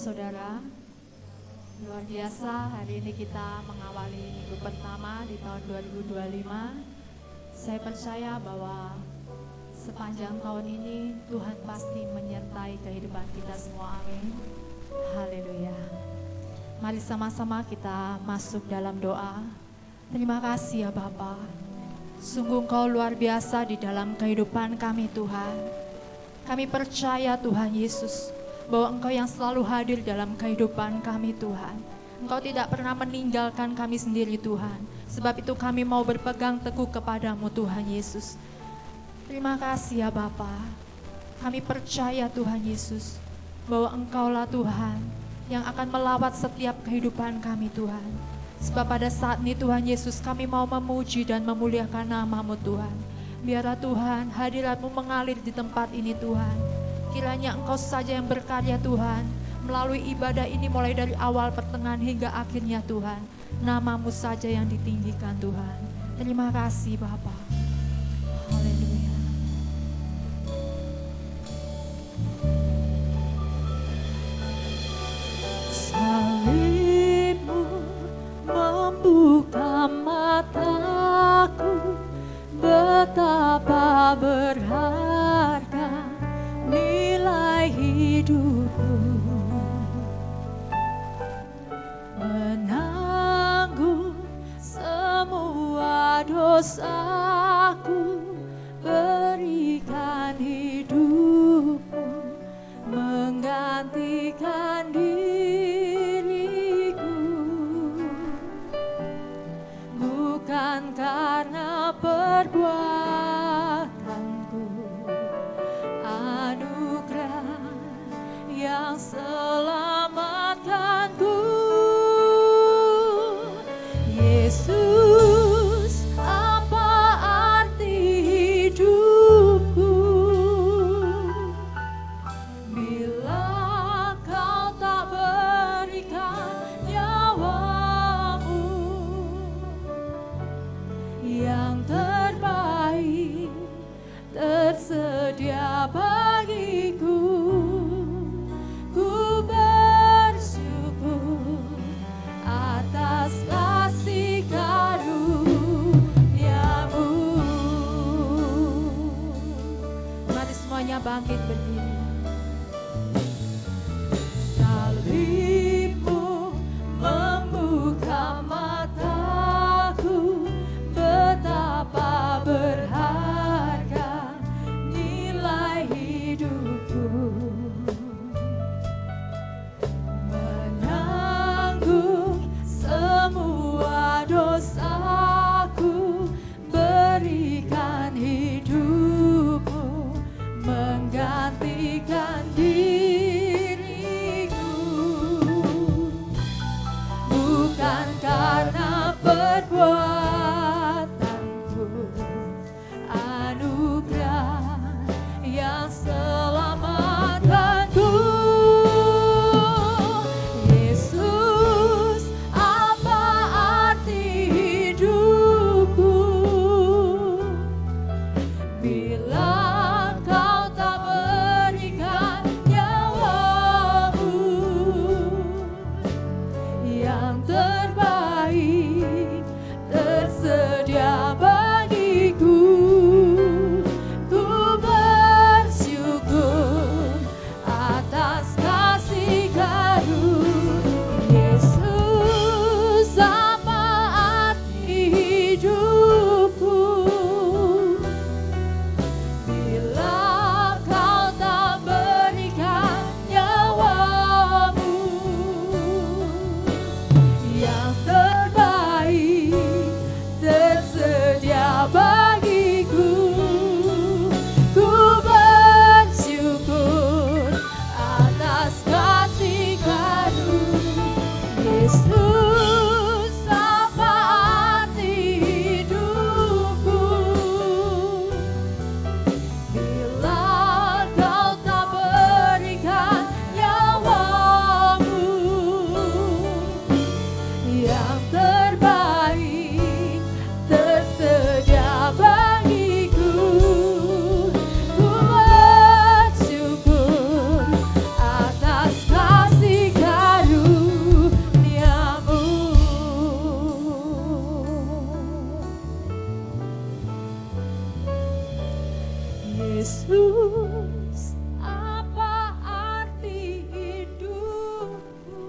saudara. Luar biasa, hari ini kita mengawali minggu pertama di tahun 2025. Saya percaya bahwa sepanjang tahun ini Tuhan pasti menyertai kehidupan kita semua, amin. Haleluya. Mari sama-sama kita masuk dalam doa. Terima kasih ya Bapa. Sungguh Engkau luar biasa di dalam kehidupan kami Tuhan. Kami percaya Tuhan Yesus bahwa Engkau yang selalu hadir dalam kehidupan kami Tuhan. Engkau tidak pernah meninggalkan kami sendiri Tuhan. Sebab itu kami mau berpegang teguh kepadamu Tuhan Yesus. Terima kasih ya Bapa. Kami percaya Tuhan Yesus bahwa Engkaulah Tuhan yang akan melawat setiap kehidupan kami Tuhan. Sebab pada saat ini Tuhan Yesus kami mau memuji dan memuliakan nama-Mu Tuhan. Biarlah Tuhan hadirat-Mu mengalir di tempat ini Tuhan. Kiranya Engkau saja yang berkarya Tuhan, melalui ibadah ini mulai dari awal, pertengahan hingga akhirnya Tuhan. Nama-Mu saja yang ditinggikan Tuhan. Terima kasih Bapa. Haleluya. Salib-Mu membuka mataku, betapa berharga nilai hidupku, menanggung semua dosaku, berikan hidupmu, menggantikan diriku, bukan karena perbuatanku, anugerah yang selamatkanku. Yesus, apa arti hidupku bila Kau tak berikan nyawa-Mu yang terbaik tersedia bagiku. Ku bersyukur atas kasih karunia-Mu. Mari semuanya bangkit berdiri. Salib-Mu membuka mataku, betapa berharga nilai hidupku, menanggung semua dosaku, berikan hidupmu, menggantikan diriku, bukan karena perbuatanku, anugerah yang selalu Yesus, apa arti hidupku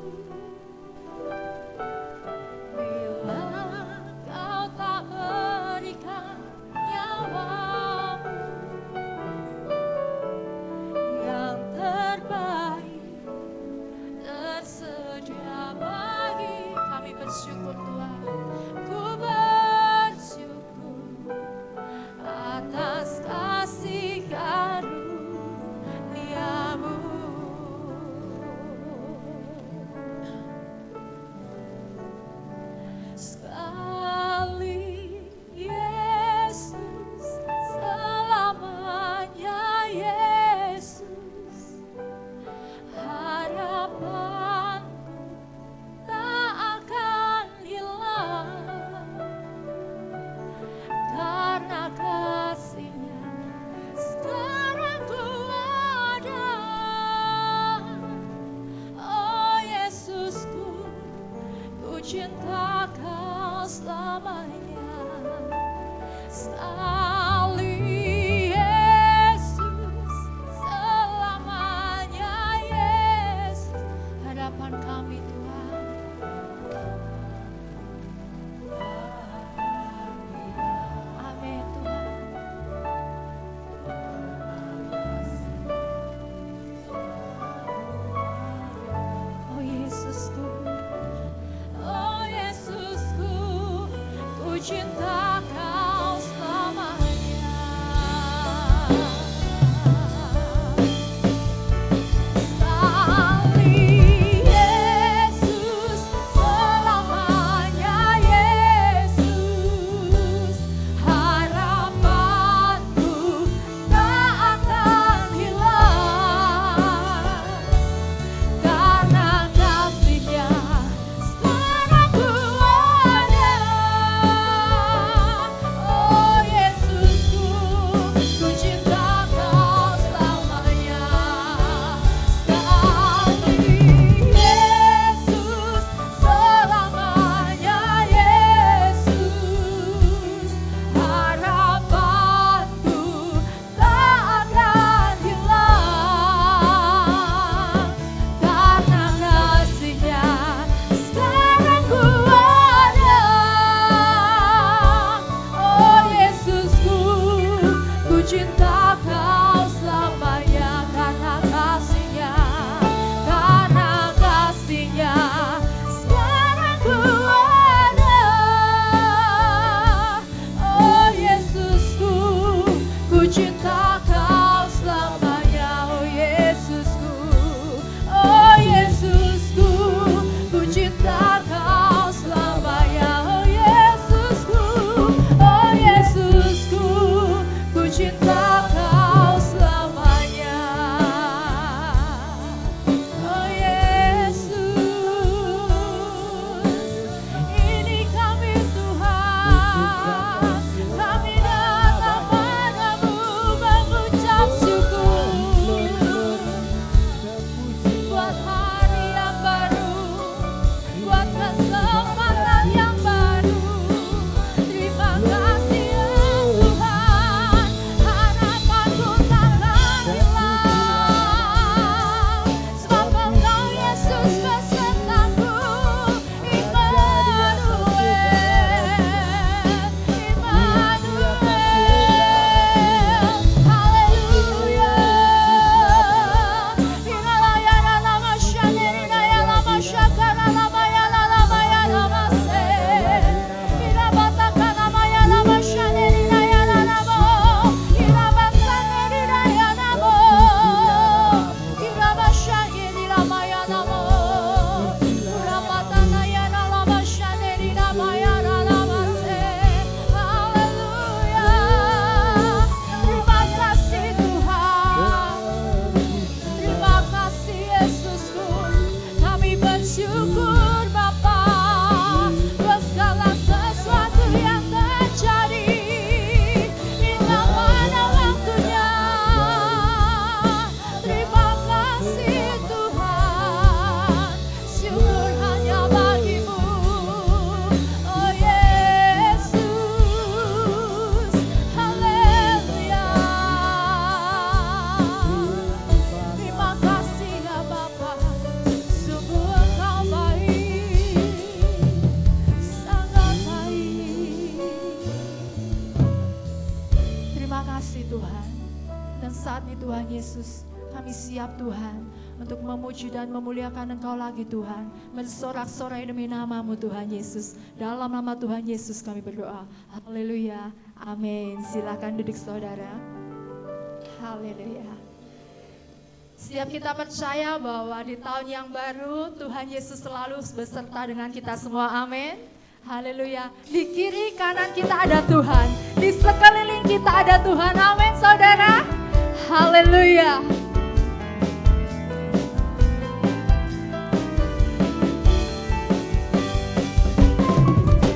bila Kau tak berikan nyawamu yang terbaik tersedia bagi kami. Bersyukur Tuhan, ku bersyukur atas kasih karunia-Mu. Dan saat ini Tuhan Yesus, kami siap Tuhan untuk memuji dan memuliakan Engkau lagi Tuhan. Bersorak-sorai demi nama-Mu Tuhan Yesus. Dalam nama Tuhan Yesus kami berdoa. Haleluya. Amin. Silakan duduk saudara. Haleluya. Setiap kita percaya bahwa di tahun yang baru Tuhan Yesus selalu beserta dengan kita semua. Amin. Haleluya. Di kiri kanan kita ada Tuhan. Di sekeliling kita ada Tuhan. Amin saudara. Haleluya.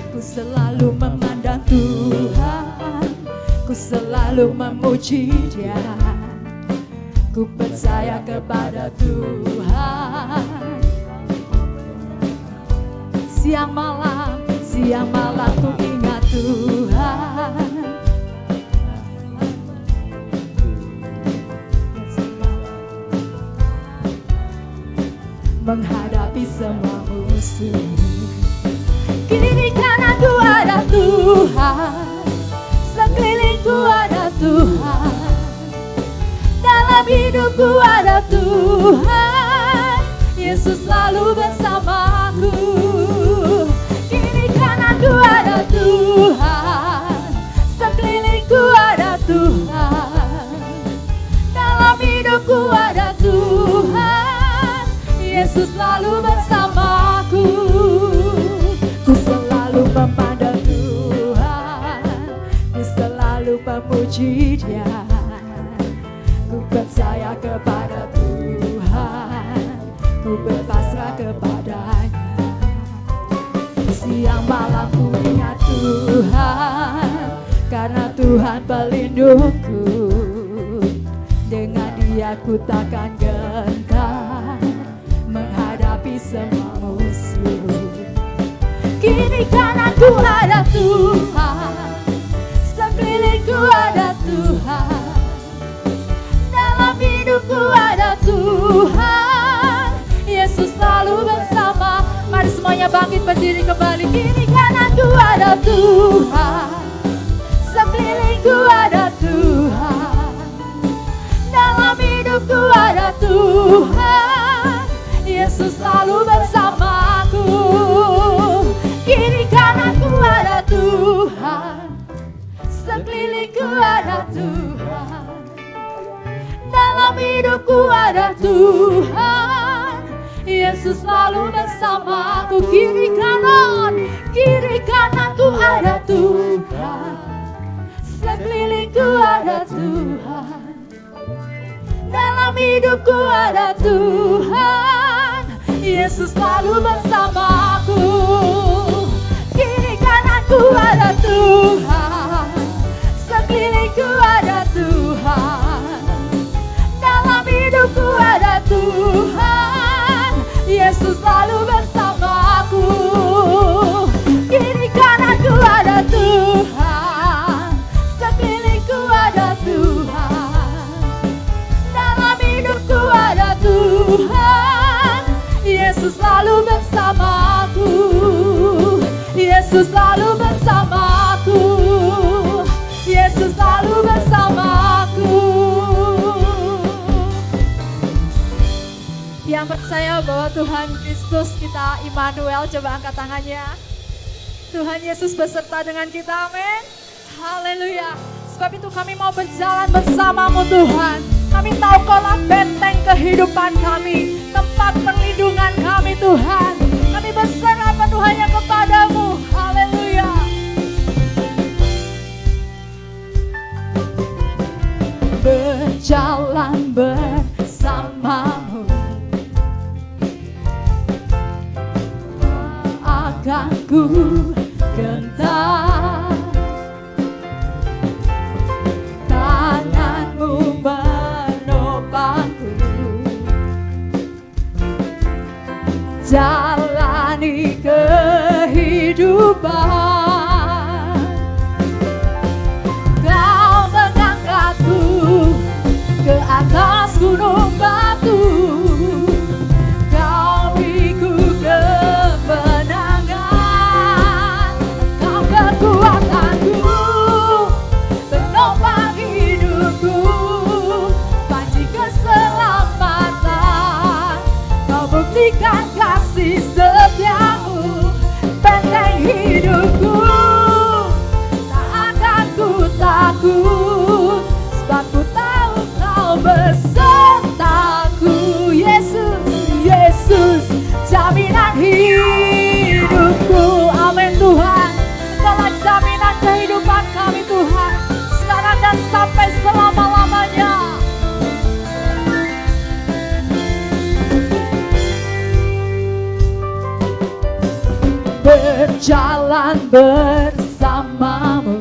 Ku selalu memandang Tuhan, ku selalu memuji Dia. Ku percaya kepada Tuhan. Siang malam ku ingat Tuhan. Menghadapi semua musuh. Kiri kananku ada Tuhan, sekelilingku ada Tuhan. Dalam hidupku ada Tuhan, Yesus selalu bersamaku. Kiri kananku ada Tuhan, sekelilingku ada Tuhan. Dalam hidupku ada Tuhan, Yesus selalu bersamaku. Ku selalu memandang Tuhan, ku selalu memuji Dia. Ku percaya kepada Tuhan, ku berpasrah kepada-Nya. Siang malam ku ingat Tuhan, karena Tuhan pelindungku. Dengan Dia ku takkan gentar menghadapi semua musuh. Kiri kananku ada Tuhan, sekelilingku ada Tuhan. Dalam hidupku ada Tuhan, Yesus selalu bersama. Mari semuanya bangkit berdiri kembali. Kiri kananku ada Tuhan, sekelilingku ada Tuhan. Dalam hidupku ada Tuhan, Yesus selalu bersamaku. Kiri kananku ada Tuhan, sekelilingku ada Tuhan. Dalam hidupku ada Tuhan, Yesus selalu bersamaku. Kiri kananku ada Tuhan, sekelilingku ada Tuhan. Dalam hidupku ada Tuhan, Yesus selalu bersamaku. Kiri kananku ada Tuhan, sekelilingku ada Tuhan. Dalam hidupku ada Tuhan, Yesus selalu bersamaku. Kiri kananku ada Tuhan, sekelilingku ada Tuhan. Dalam hidupku ada Tuhan, Yesus selalu bersamaku. Yesus selalu bersamaku. Yesus selalu bersamaku. Yang percaya bahwa Tuhan Kristus kita Immanuel, coba angkat tangannya. Tuhan Yesus beserta dengan kita, amin. Haleluya. Sebab itu kami mau berjalan bersama-Mu Tuhan. Kami tahu Kaulah benteng kehidupan kami, tempat perlindungan kami Tuhan. Kami berserah penuhannya kepada-Mu. Haleluya. Berjalan bersama-Mu, akan ku gentar. Tangan-Mu menopangku, jalani kehidupan. Kau mengangkatku ke atas gunung batu. Kau beriku kemenangan. Kau kekuatanku, penopang hidupku. bersamamu,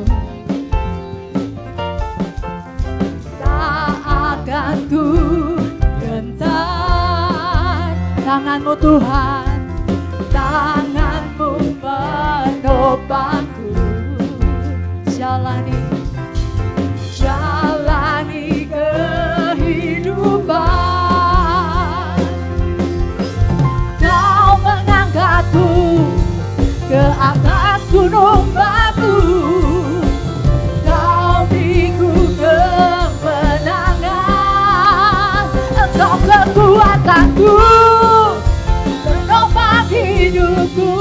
tak akan ku gentar. Tanganmu Tuhan, tanganmu menopangku, jalani kehidupan. Kau mengangkatku ke atas gunung batu, Kau beriku kemenangan. Engkau kekuatanku, penopang hidupku,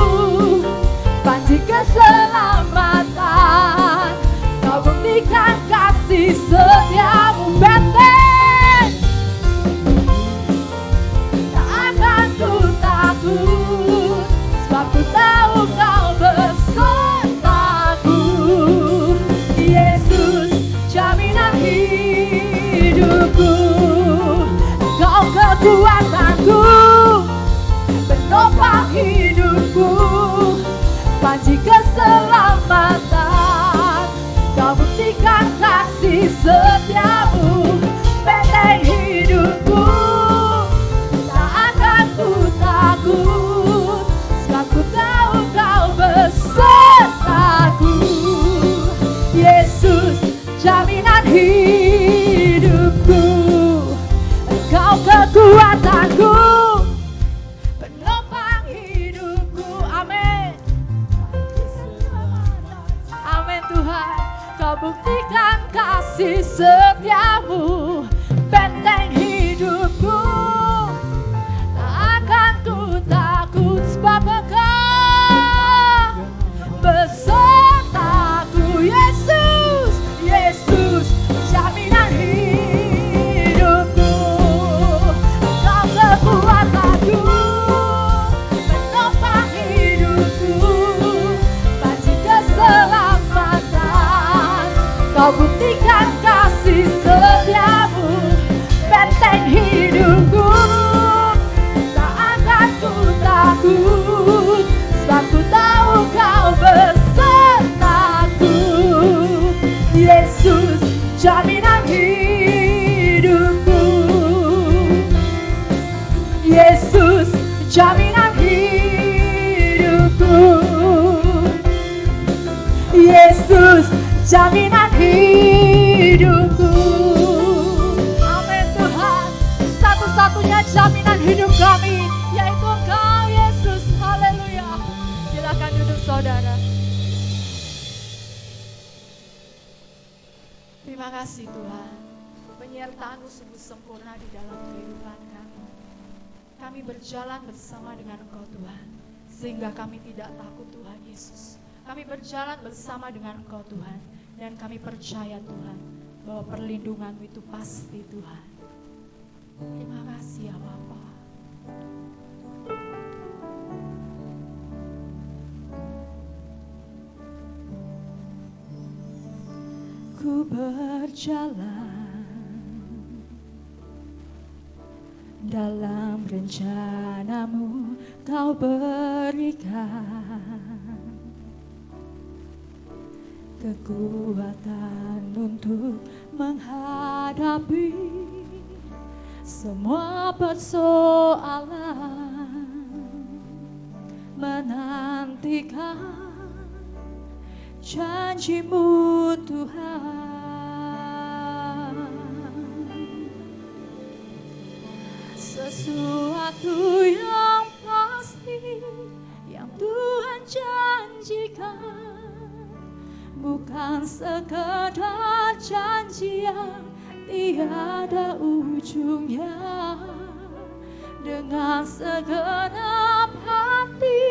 panji keselamatan. Kau buktikan kasih setiamu, benteng tak akan ku takut, sebab ku tahu Kau besertaku. Yesus jaminan hidupku, Kau kekuatanku, penopang hidupku, panji keselamatan. Kau buktikan kasih setiamu, benteng hidupku, tak akan ku takut, sebab ku tahu Kau besertaku. Yesus jaminan hidupku, Kau kekuatanku, penopang hidupku. Amin. Amin Tuhan. Kau buktikan kasih setiamu, benteng hidupku, tak akan ku takut, sebab Engkau besertaku. Yesus, Yesus jaminan hidupku, Kau kekuatanku, penopang hidupku, panji keselamatan. Kau buktikan kasih setiamu, benteng hidupku, tak akan ku takut, sebab ku tahu Kau besertaku. Yesus jaminan hidupku, Yesus jaminan hidupku, Yesus jaminan hidupku. Amin Tuhan. Satu-satunya jaminan hidup kami yaitu Engkau Yesus. Haleluya. Silakan duduk saudara. Terima kasih Tuhan, penyertaan-Mu sungguh sempurna di dalam kehidupan kami. Kami berjalan bersama dengan Engkau Tuhan, sehingga kami tidak takut Tuhan Yesus. Kami berjalan bersama dengan Engkau Tuhan, dan kami percaya Tuhan, bahwa perlindungan-Mu itu pasti Tuhan. Terima kasih ya Bapa. Ku berjalan dalam rencana-Mu, Kau berikan kekuatan untuk menghadapi semua persoalan, menantikan janji-Mu Tuhan. Sesuatu yang pasti yang Tuhan janjikan, bukan sekedar janji yang tiada ujungnya. Dengan segenap hati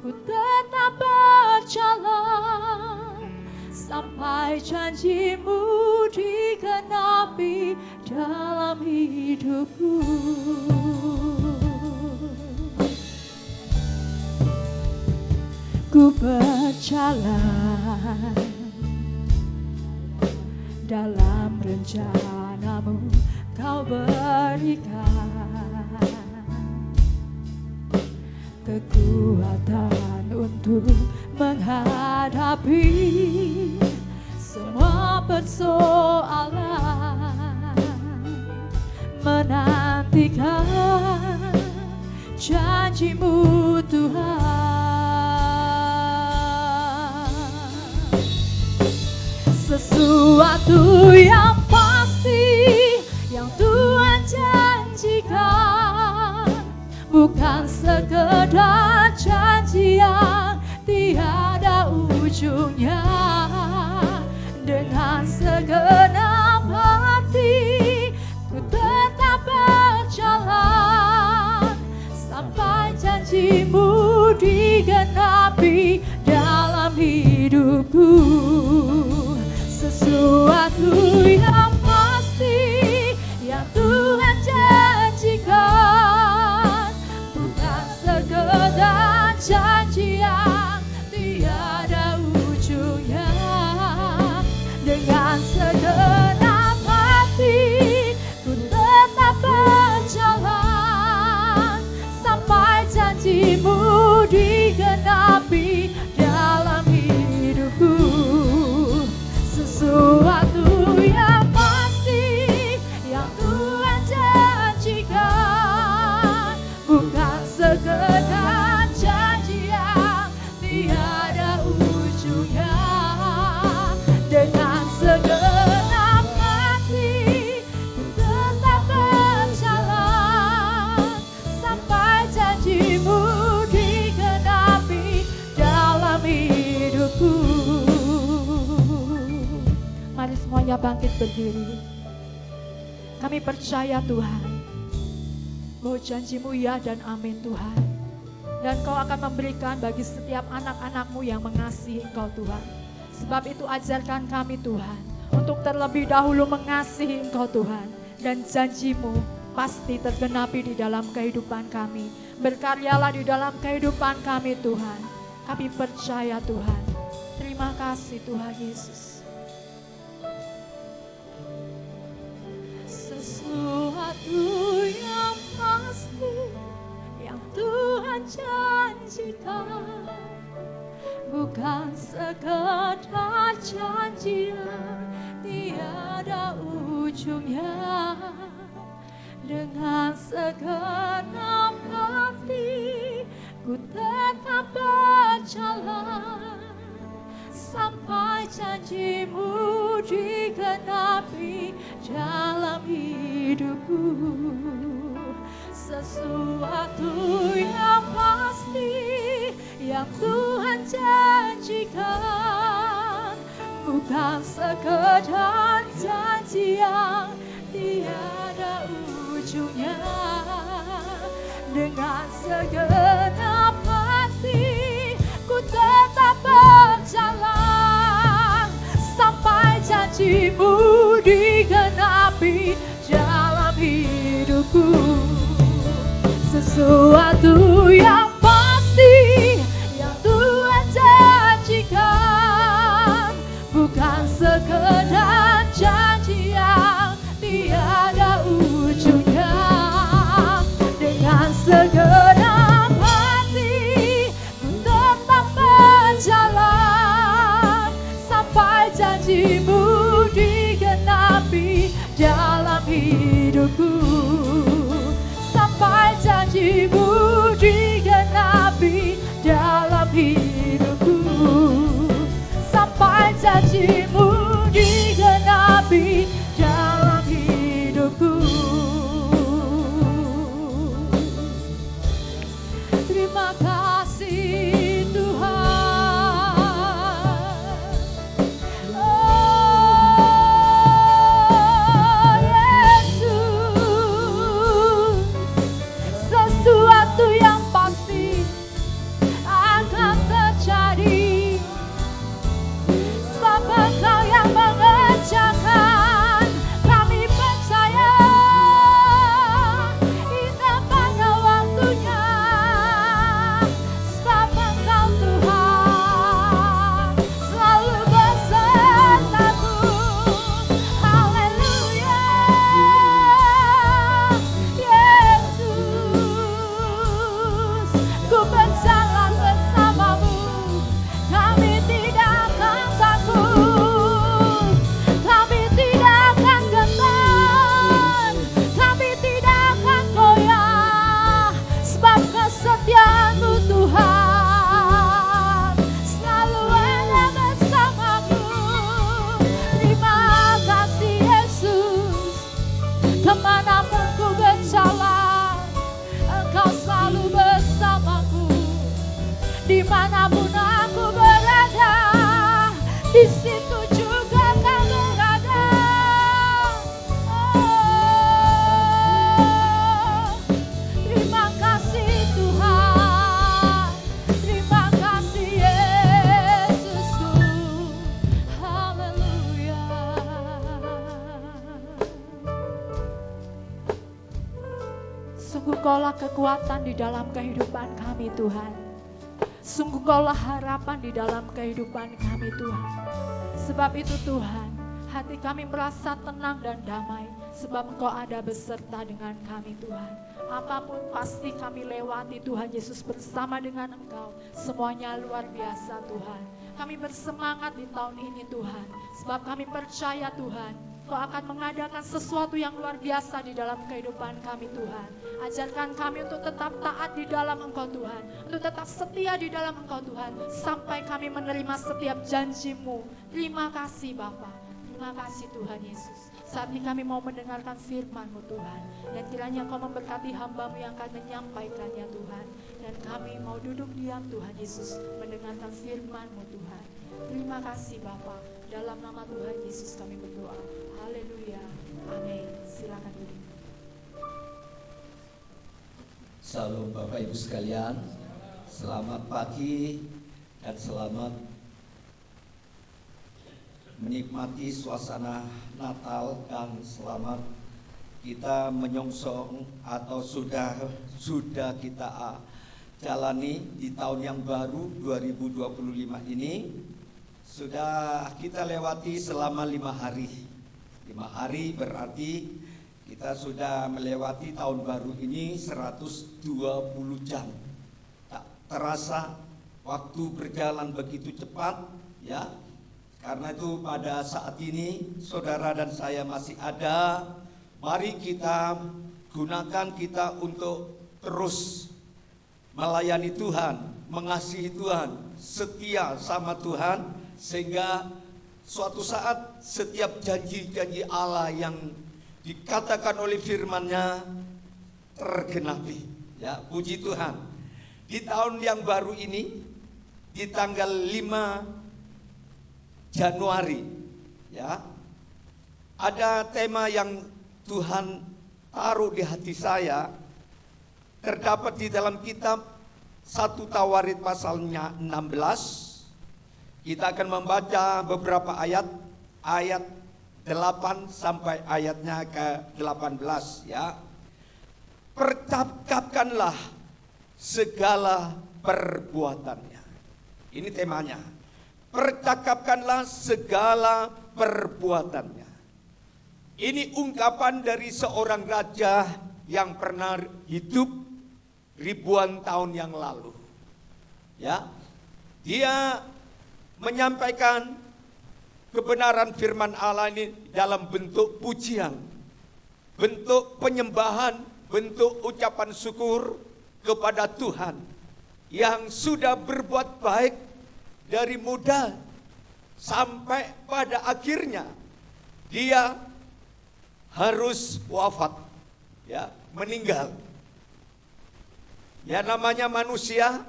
ku tetap berjalan sampai janji-Mu digenapi dalam hidupku. Ku berjalan dalam rencana-Mu, Kau berikan kekuatan untuk menghadapi semua persoalan, menantikan janji-Mu Tuhan. Sesuatu yang pasti yang Tuhan janjikan, bukan sekedar janji yang tiada ujungnya. Dengan segenap hati ku tetap berjalan sampai janji-Mu digenapi dalam hidupku. Sesuatu yang pasti yang Tuhan janjikan, bukan sekedar janji yang tiada ujungnya. Dengan segenap hati ku tetap berjalan sampai janji-Mu digenapi dalam hidupku. Sesuatu yang pasti yang Tuhan janjikan, bukan sekedar janji yang tiada ujungnya. Dengan segenap hati ku tetap berjalan sampai janji-Mu digenapi dalam hidupku. Mari semuanya bangkit berdiri. Kami percaya Tuhan bahwa janji-Mu ya dan amin Tuhan. Dan Kau akan memberikan bagi setiap anak-anak-Mu yang mengasihi Engkau Tuhan. Sebab itu ajarkan kami Tuhan untuk terlebih dahulu mengasihi Engkau Tuhan. Dan janji-Mu pasti tergenapi di dalam kehidupan kami. Berkaryalah di dalam kehidupan kami Tuhan. Kami percaya Tuhan. Terima kasih Tuhan Yesus. Sesuatu yang pasti yang Tuhan janjikan, bukan sekedar janji yang tiada ujungnya. Dengan segenap hati ku tetap berjalan sampai janji-Mu digenapi dalam hidupku. Sesuatu yang pasti yang Tuhan janjikan, bukan sekedar janji yang tiada ujungnya. Dengan segenap hati ku tetap berjalan sampai janji-Mu digenapi dalam hidupku. Sesuatu yang pasti yang Tuhan janjikan, bukan sekedar janji yang tiada ujungnya. Dengan segenap hati ku tetap berjalan sampai janji-Mu digenapi Kemanapun ku berjalan, Engkau selalu bersamaku. Dimanapun aku berada, di situ juga Kau berada. Terima kasih Tuhan, terima kasih Yesusku. Haleluya. Sungguh Kaulah kekuatan di dalam kehidupan kami Tuhan. Sungguh Kaulah harapan di dalam kehidupan kami Tuhan. Sebab itu Tuhan, hati kami merasa tenang dan damai. Sebab Engkau ada beserta dengan kami Tuhan. Apapun pasti kami lewati Tuhan Yesus bersama dengan Engkau. Semuanya luar biasa Tuhan. Kami bersemangat di tahun ini Tuhan. Sebab kami percaya Tuhan, Kau akan mengadakan sesuatu yang luar biasa di dalam kehidupan kami Tuhan. Ajarkan kami untuk tetap taat di dalam Engkau Tuhan. Untuk tetap setia di dalam Engkau Tuhan. Sampai kami menerima setiap janji-Mu. Terima kasih Bapa. Terima kasih Tuhan Yesus. Saat ini kami mau mendengarkan firman-Mu Tuhan. Dan kiranya Kau memberkati hamba-Mu yang akan menyampaikannya Tuhan. Dan kami mau duduk diam Tuhan Yesus mendengarkan firman-Mu Tuhan. Terima kasih Bapa. Dalam nama Tuhan Yesus kami berdoa. Haleluya. Amin. Silakan duduk. Salam Bapak Ibu sekalian. Selamat pagi dan selamat menikmati suasana Natal dan selamat kita menyongsong atau sudah kita jalani di tahun yang baru 2025 ini. Sudah kita lewati selama 5 hari. 5 hari berarti kita sudah melewati tahun baru ini 120 jam. Tak terasa waktu berjalan begitu cepat ya. Karena itu pada saat ini saudara dan saya masih ada. Mari kita gunakan kita untuk terus melayani Tuhan, mengasihi Tuhan, setia sama Tuhan. Sehingga suatu saat setiap janji-janji Allah yang dikatakan oleh firman-Nya tergenapi. Ya, puji Tuhan. Di tahun yang baru ini, di tanggal 5 Januari, ya, ada tema yang Tuhan taruh di hati saya, terdapat di dalam kitab 1 Tawarit pasalnya 16. Kita akan membaca beberapa ayat 8 sampai ayatnya ke-18 ya. Percakapkanlah segala perbuatannya. Ini temanya. Percakapkanlah segala perbuatannya. Ini ungkapan dari seorang raja yang pernah hidup ribuan tahun yang lalu. Ya. Dia menyampaikan kebenaran firman Allah ini dalam bentuk pujian, bentuk penyembahan, bentuk ucapan syukur kepada Tuhan yang sudah berbuat baik dari muda sampai pada akhirnya dia harus wafat, ya, meninggal. Ya, namanya manusia,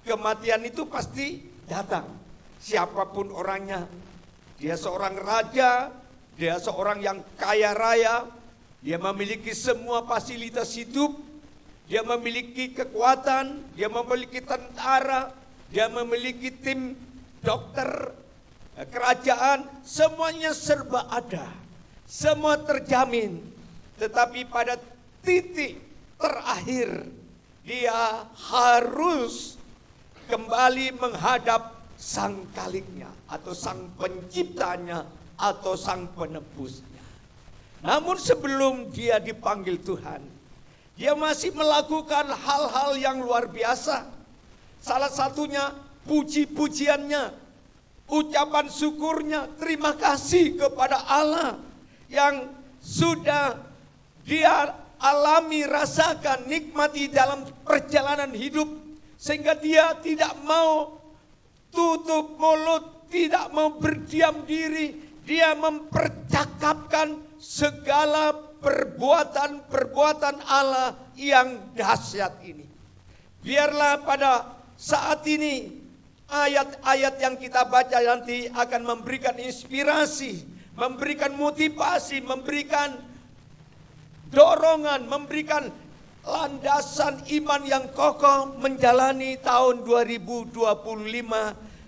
kematian itu pasti datang. Siapapun orangnya, dia seorang raja, dia seorang yang kaya raya, dia memiliki semua fasilitas hidup, dia memiliki kekuatan, dia memiliki tentara, dia memiliki tim dokter, kerajaan, semuanya serba ada, semua terjamin. Tetapi pada titik terakhir, dia harus kembali menghadap sang kaliknya atau sang penciptanya atau sang penebusnya. Namun sebelum dia dipanggil Tuhan, dia masih melakukan hal-hal yang luar biasa. Salah satunya puji-pujiannya, ucapan syukurnya, terima kasih kepada Allah yang sudah dia alami, rasakan, nikmati dalam perjalanan hidup. Sehingga dia tidak mau tutup mulut, tidak mau berdiam diri. Dia mempercakapkan segala perbuatan-perbuatan Allah yang dahsyat ini. Biarlah pada saat ini ayat-ayat yang kita baca nanti akan memberikan inspirasi, memberikan motivasi, memberikan dorongan, memberikan landasan iman yang kokoh menjalani tahun 2025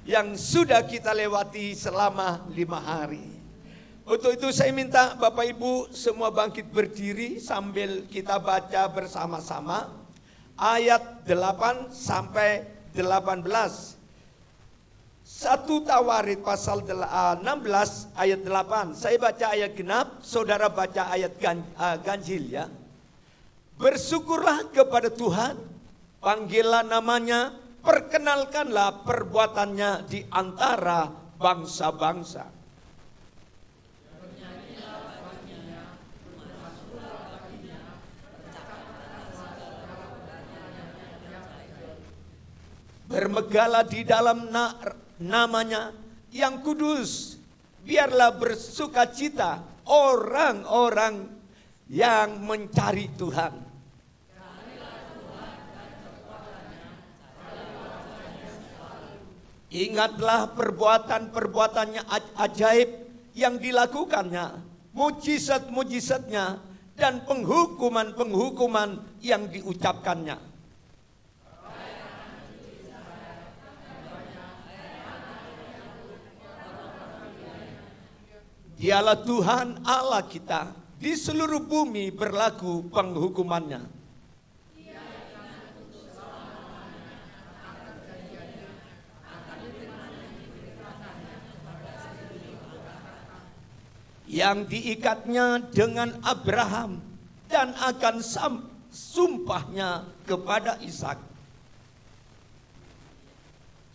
yang sudah kita lewati selama 5 hari. Untuk itu saya minta Bapak Ibu semua bangkit berdiri sambil kita baca bersama-sama ayat 8 sampai 18. 1 Tawarit pasal 16 ayat 8. Saya baca ayat genap, saudara baca ayat ganjil ya. Bersyukurlah kepada Tuhan, panggillah namanya, perkenalkanlah perbuatannya di antara bangsa-bangsa. Bermegahlah di dalam namanya yang kudus. Biarlah bersukacita orang-orang yang mencari Tuhan. Ingatlah perbuatan-perbuatannya ajaib yang dilakukannya, mujizat-mujizatnya, dan penghukuman-penghukuman yang diucapkannya. Dialah Tuhan Allah kita, di seluruh bumi berlaku penghukumannya. Yang diikatnya dengan Abraham dan akan sumpahnya kepada Ishak.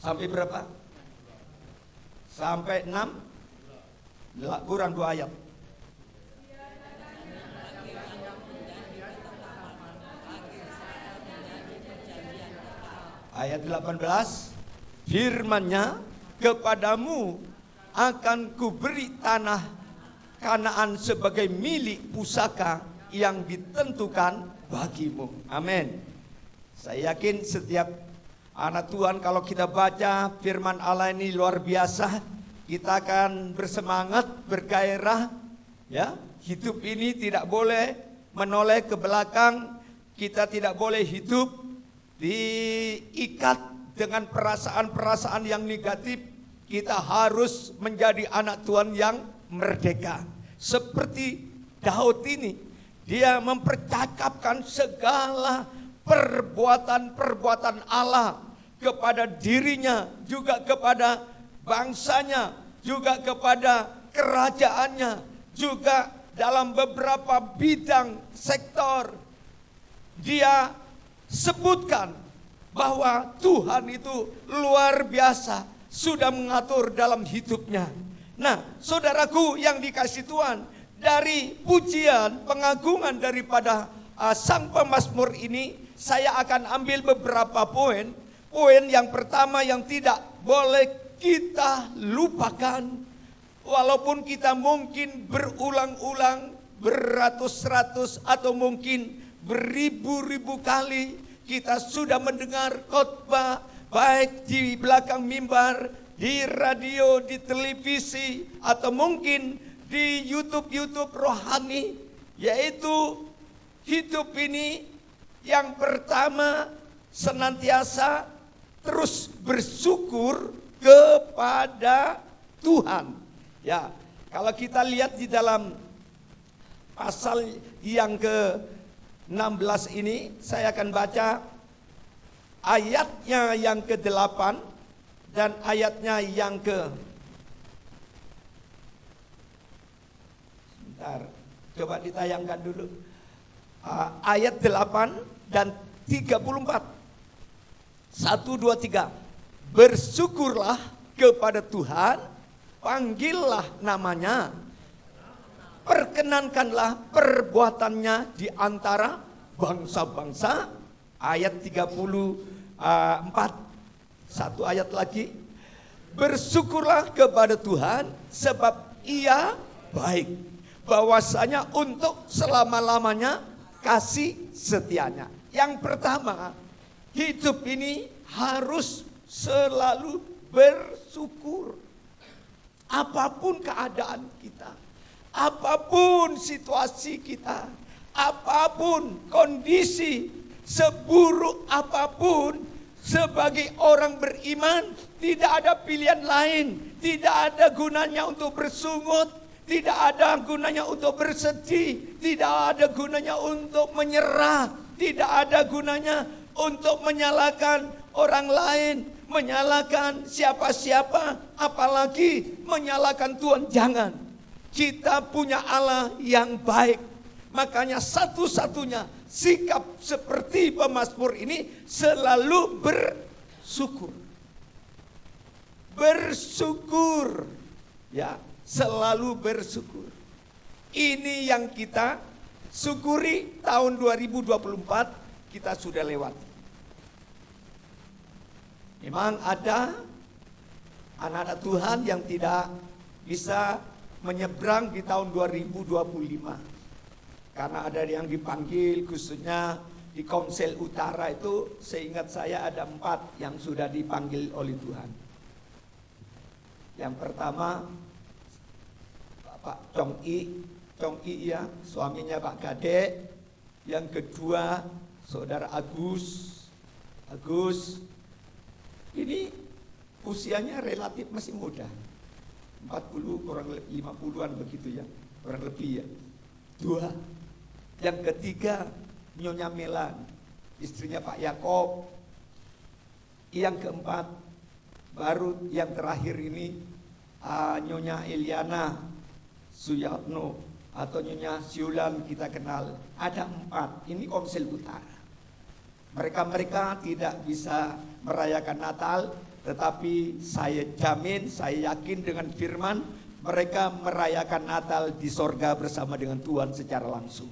Sampai berapa? Sampai 6? Kurang 2 ayat. Ayat 18, firman-Nya, kepadamu akan kuberi tanah Kanaan sebagai milik pusaka yang ditentukan bagimu. Amin. Saya yakin setiap anak Tuhan kalau kita baca firman Allah ini luar biasa, kita akan bersemangat, bergairah, ya. Hidup ini tidak boleh menoleh ke belakang, kita tidak boleh hidup diikat dengan perasaan-perasaan yang negatif. Kita harus menjadi anak Tuhan yang merdeka. Seperti Daud ini, dia mempercakapkan segala perbuatan-perbuatan Allah kepada dirinya, juga kepada bangsanya, juga kepada kerajaannya, juga dalam beberapa bidang sektor. Dia sebutkan bahwa Tuhan itu luar biasa, sudah mengatur dalam hidupnya. Nah, saudaraku yang dikasihi Tuhan, dari pujian, pengagungan daripada sang pemazmur ini, saya akan ambil beberapa poin. Poin yang pertama yang tidak boleh kita lupakan, walaupun kita mungkin berulang-ulang, beratus-ratus atau mungkin beribu-ribu kali kita sudah mendengar khotbah, baik di belakang mimbar, di radio, di televisi, atau mungkin di YouTube rohani, yaitu hidup ini yang pertama senantiasa terus bersyukur kepada Tuhan. Ya, kalau kita lihat di dalam pasal yang ke-16 ini, saya akan baca ayatnya yang ke-8 dan ayatnya yang sebentar, coba ditayangkan dulu. Ayat 8 dan 34. 1, 2, 3. Bersyukurlah kepada Tuhan, panggillah namanya, perkenankanlah perbuatannya di antara bangsa-bangsa. Ayat 34. Satu ayat lagi. Bersyukurlah kepada Tuhan sebab Ia baik. bahwasanya untuk selama-lamanya kasih setianya. Yang pertama, hidup ini harus selalu bersyukur. Apapun keadaan kita, apapun situasi kita, apapun kondisi, seburuk apapun, sebagai orang beriman tidak ada pilihan lain. Tidak ada gunanya untuk bersungut, tidak ada gunanya untuk bersedih, tidak ada gunanya untuk menyerah, tidak ada gunanya untuk menyalahkan orang lain, menyalahkan siapa-siapa, apalagi menyalahkan Tuhan. Jangan. Kita punya Allah yang baik. Makanya satu-satunya sikap seperti pemazmur ini selalu bersyukur. Bersyukur. Ya, selalu bersyukur. Ini yang kita syukuri. Tahun 2024 kita sudah lewati. Memang ada anak-anak Tuhan yang tidak bisa menyeberang di tahun 2025. Karena ada yang dipanggil, khususnya di Komsel Utara itu, seingat saya ada 4 yang sudah dipanggil oleh Tuhan. Yang pertama Pak Chong I ya, suaminya Pak Gade. Yang kedua Saudara Agus. Ini usianya relatif masih muda, 40 kurang 50-an begitu ya, kurang lebih ya. 2. Yang ketiga Nyonya Melan, istrinya Pak Yakob. Yang keempat, baru yang terakhir ini Nyonya Eliana Suyatno atau Nyonya Siulan kita kenal. Ada 4, ini Komsel Utara. Mereka tidak bisa merayakan Natal, tetapi saya jamin, saya yakin dengan firman, mereka merayakan Natal di sorga bersama dengan Tuhan secara langsung.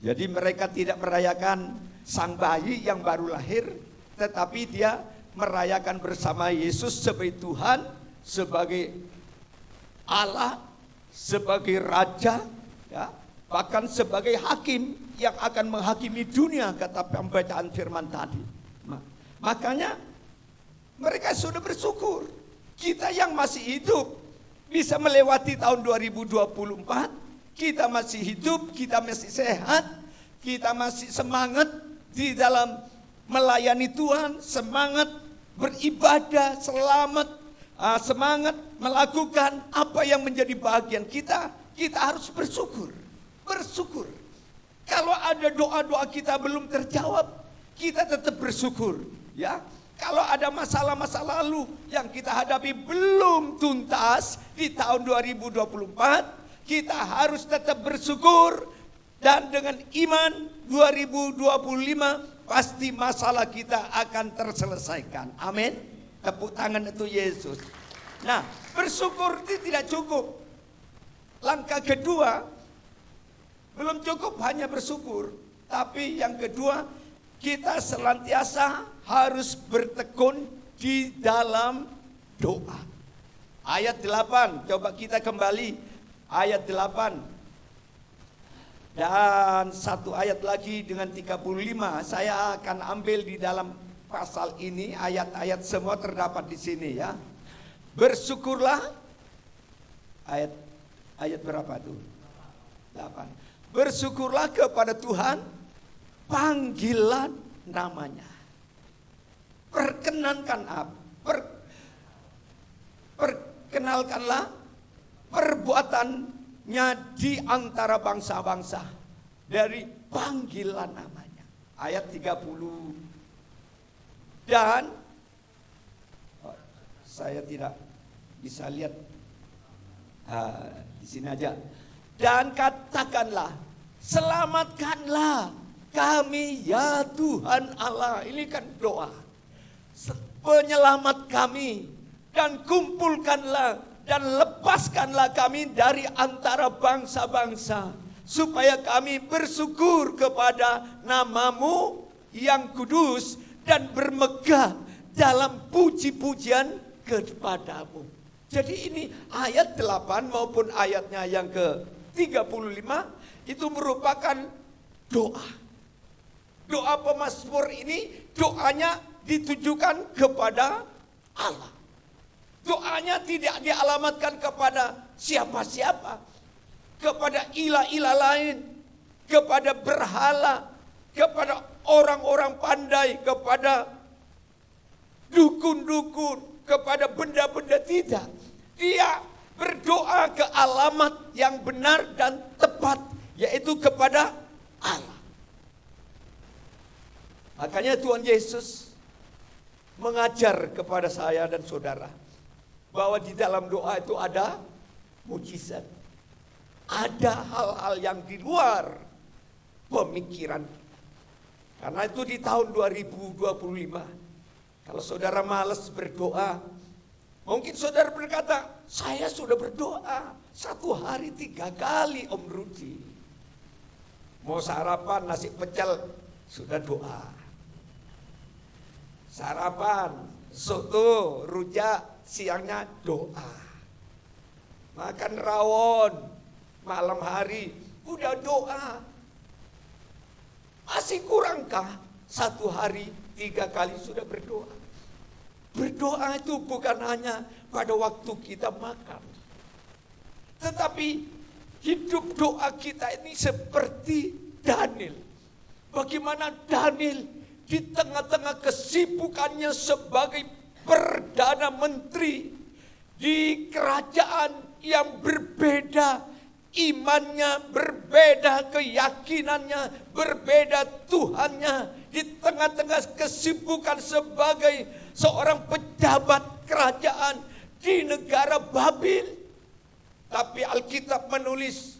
Jadi mereka tidak merayakan sang bayi yang baru lahir, tetapi dia merayakan bersama Yesus sebagai Tuhan, sebagai Allah, sebagai Raja, ya, bahkan sebagai hakim yang akan menghakimi dunia, kata pembacaan firman tadi. Makanya mereka sudah bersyukur. Kita yang masih hidup bisa melewati tahun 2024, kita masih hidup, kita masih sehat, kita masih semangat di dalam melayani Tuhan, semangat beribadah, semangat melakukan apa yang menjadi bagian kita. Kita harus bersyukur. Kalau ada doa-doa kita belum terjawab, kita tetap bersyukur, ya. Kalau ada masalah-masa lalu yang kita hadapi belum tuntas di tahun 2024, kita harus tetap bersyukur, dan dengan iman 2025 pasti masalah kita akan terselesaikan. Amin. Tepuk tangan itu Yesus. Nah, bersyukur itu tidak cukup. Langkah kedua, belum cukup hanya bersyukur, tapi yang kedua, kita senantiasa harus bertekun di dalam doa. Ayat 8, coba kita kembali ayat 8. Dan satu ayat lagi dengan 35, saya akan ambil di dalam pasal ini, ayat-ayat semua terdapat di sini ya. Bersyukurlah, ayat berapa tuh? 8. Bersyukurlah kepada Tuhan, panggilan namanya. Perkenalkanlah perbuatannya di antara bangsa-bangsa dari panggilan namanya. Ayat 30. Dan saya tidak bisa lihat di sini aja. Dan katakanlah, selamatkanlah kami ya Tuhan Allah. Ini kan doa. Penyelamat kami, dan kumpulkanlah dan lepaskanlah kami dari antara bangsa-bangsa, supaya kami bersyukur kepada namamu yang kudus dan bermegah dalam puji-pujian kepadamu. Jadi ini ayat 8 maupun ayatnya yang ke 35 itu merupakan doa. Doa pemazmur ini doanya ditujukan kepada Allah. Doanya tidak dialamatkan kepada siapa-siapa, kepada ilah-ilah lain, kepada berhala, kepada orang-orang pandai, kepada dukun-dukun, kepada benda-benda, tidak. Dia berdoa ke alamat yang benar dan tepat, yaitu kepada Allah. Makanya Tuhan Yesus mengajar kepada saya dan saudara bahwa di dalam doa itu ada mukjizat. Ada hal-hal yang di luar pemikiran. Karena itu di tahun 2025, kalau saudara malas berdoa, mungkin saudara berkata, saya sudah berdoa 1 hari 3 kali Om Rudi. Mau sarapan nasi pecel, sudah doa. Sarapan, soto, rujak, siangnya doa. Makan rawon, malam hari, udah doa. Masih kurangkah 1 hari 3 kali sudah berdoa? Berdoa itu bukan hanya pada waktu kita makan. Tetapi hidup doa kita ini seperti Daniel. Bagaimana Daniel di tengah-tengah kesibukannya sebagai Perdana Menteri di kerajaan yang berbeda, imannya berbeda, keyakinannya berbeda, Tuhannya di tengah-tengah kesibukan sebagai seorang pejabat kerajaan di negara Babil. Tapi Alkitab menulis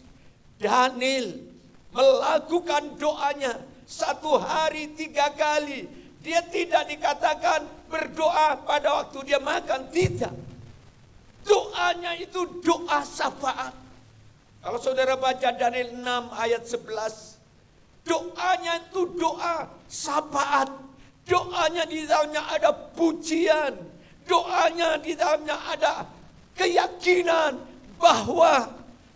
Daniel melakukan doanya 1 hari 3 kali. Dia tidak dikatakan berdoa pada waktu dia makan, tidak. Doanya itu doa syafaat. Kalau saudara baca Daniel 6 ayat 11, doanya itu doa syafaat. Doanya di dalamnya ada pujian. Doanya di dalamnya ada keyakinan bahwa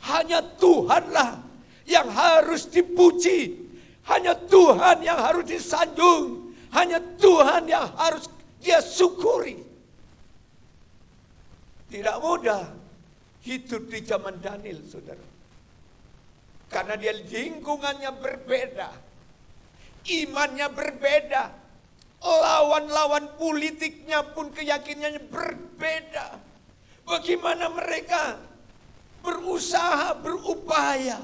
hanya Tuhanlah yang harus dipuji. Hanya Tuhan yang harus disanjung. Hanya Tuhan yang harus dia syukuri. Tidak mudah hidup di zaman Daniel, saudara. Karena dia lingkungannya berbeda. Imannya berbeda. Lawan-lawan politiknya pun keyakinannya berbeda. Bagaimana mereka berusaha, berupaya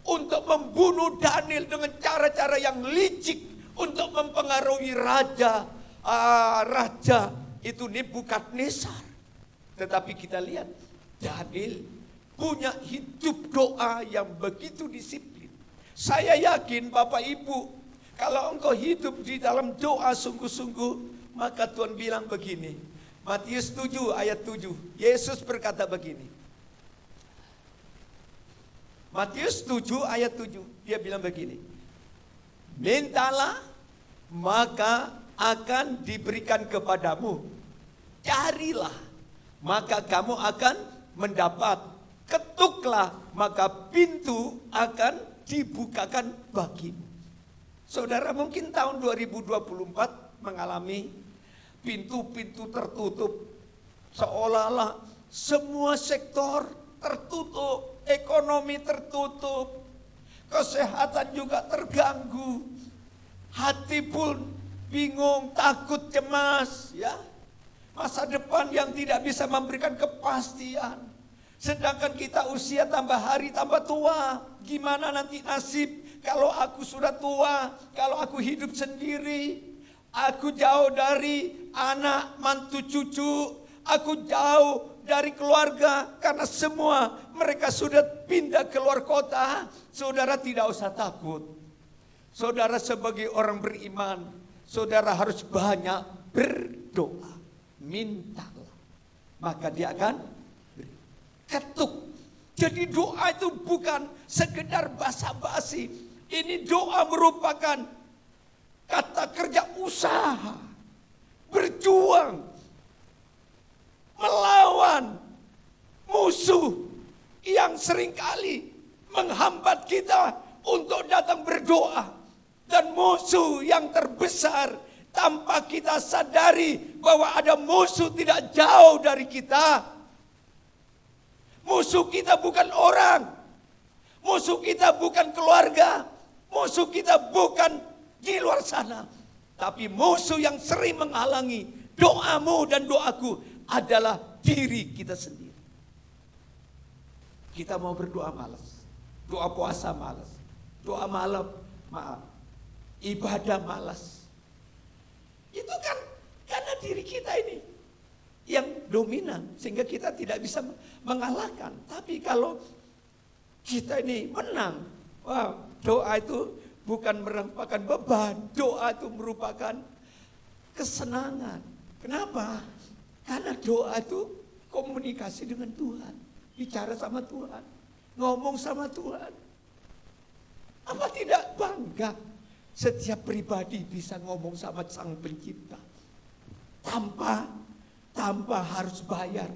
untuk membunuh Daniel dengan cara-cara yang licik untuk mempengaruhi raja itu Nebukadnezar. Tetapi kita lihat Daniel punya hidup doa yang begitu disiplin. Saya yakin Bapak Ibu, kalau engkau hidup di dalam doa sungguh-sungguh, maka Tuhan bilang begini. Matius 7 ayat 7. Yesus berkata begini. Matius 7 ayat 7. Dia bilang begini. Mintalah maka akan diberikan kepadamu. Carilah maka kamu akan mendapat. Ketuklah maka pintu akan dibukakan bagimu. Saudara mungkin tahun 2024 mengalami pintu-pintu tertutup. Seolah-olah semua sektor tertutup. Ekonomi tertutup. Kesehatan juga terganggu. Hati pun bingung, takut, cemas, ya. Masa depan yang tidak bisa memberikan kepastian. Sedangkan kita usia tambah hari tambah tua. Gimana nanti nasib kalau aku sudah tua, kalau aku hidup sendiri, aku jauh dari anak, mantu, cucu, aku jauh dari keluarga karena semua mereka sudah pindah ke luar kota. Saudara tidak usah takut. Saudara sebagai orang beriman, saudara harus banyak berdoa. Mintalah, maka dia akan ketuk. Jadi doa itu bukan sekedar basa-basi. Ini doa merupakan kata kerja usaha, berjuang, melawan musuh yang seringkali menghambat kita untuk datang berdoa. Dan musuh yang terbesar tanpa kita sadari bahwa ada musuh tidak jauh dari kita. Musuh kita bukan orang, musuh kita bukan keluarga, musuh kita bukan di luar sana. Tapi musuh yang sering menghalangi doamu dan doaku adalah diri kita sendiri. Kita mau berdoa malas, doa puasa malas, doa malam ibadah malas. Itu kan karena diri kita ini yang dominan, sehingga kita tidak bisa mengalahkan. Tapi kalau kita ini menang, wah, doa itu bukan merupakan beban, doa itu merupakan kesenangan. Kenapa? Karena doa itu komunikasi dengan Tuhan, bicara sama Tuhan, ngomong sama Tuhan. Apa tidak bangga setiap pribadi bisa ngomong sama Sang Pencipta tanpa harus bayar?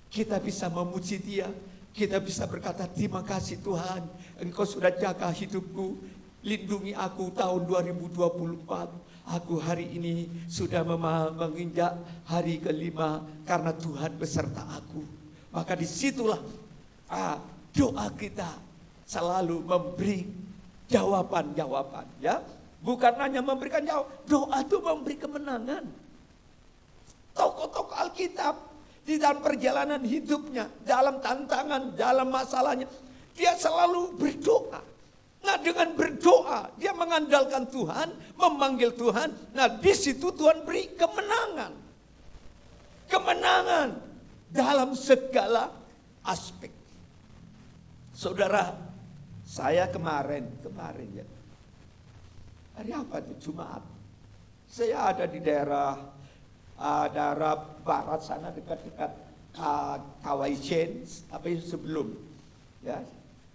Kita bisa memuji Dia, kita bisa berkata, terima kasih Tuhan, Engkau sudah jaga hidupku, lindungi aku tahun 2024. Aku hari ini sudah menginjak hari kelima karena Tuhan beserta aku. Maka disitulah doa kita selalu memberi jawaban-jawaban, ya. Bukan hanya memberikan jawab, doa itu memberi kemenangan. Tokoh-tokoh Alkitab di dalam perjalanan hidupnya, dalam tantangan, dalam masalahnya, dia selalu berdoa. Nah, dengan berdoa dia mengandalkan Tuhan, memanggil Tuhan. Nah, di situ Tuhan beri kemenangan. Kemenangan dalam segala aspek. Saudara, saya kemarin ya. Hari apa itu? Jumat. Saya ada di daerah barat sana, dekat-dekat Kawaijen, tapi sebelum, ya.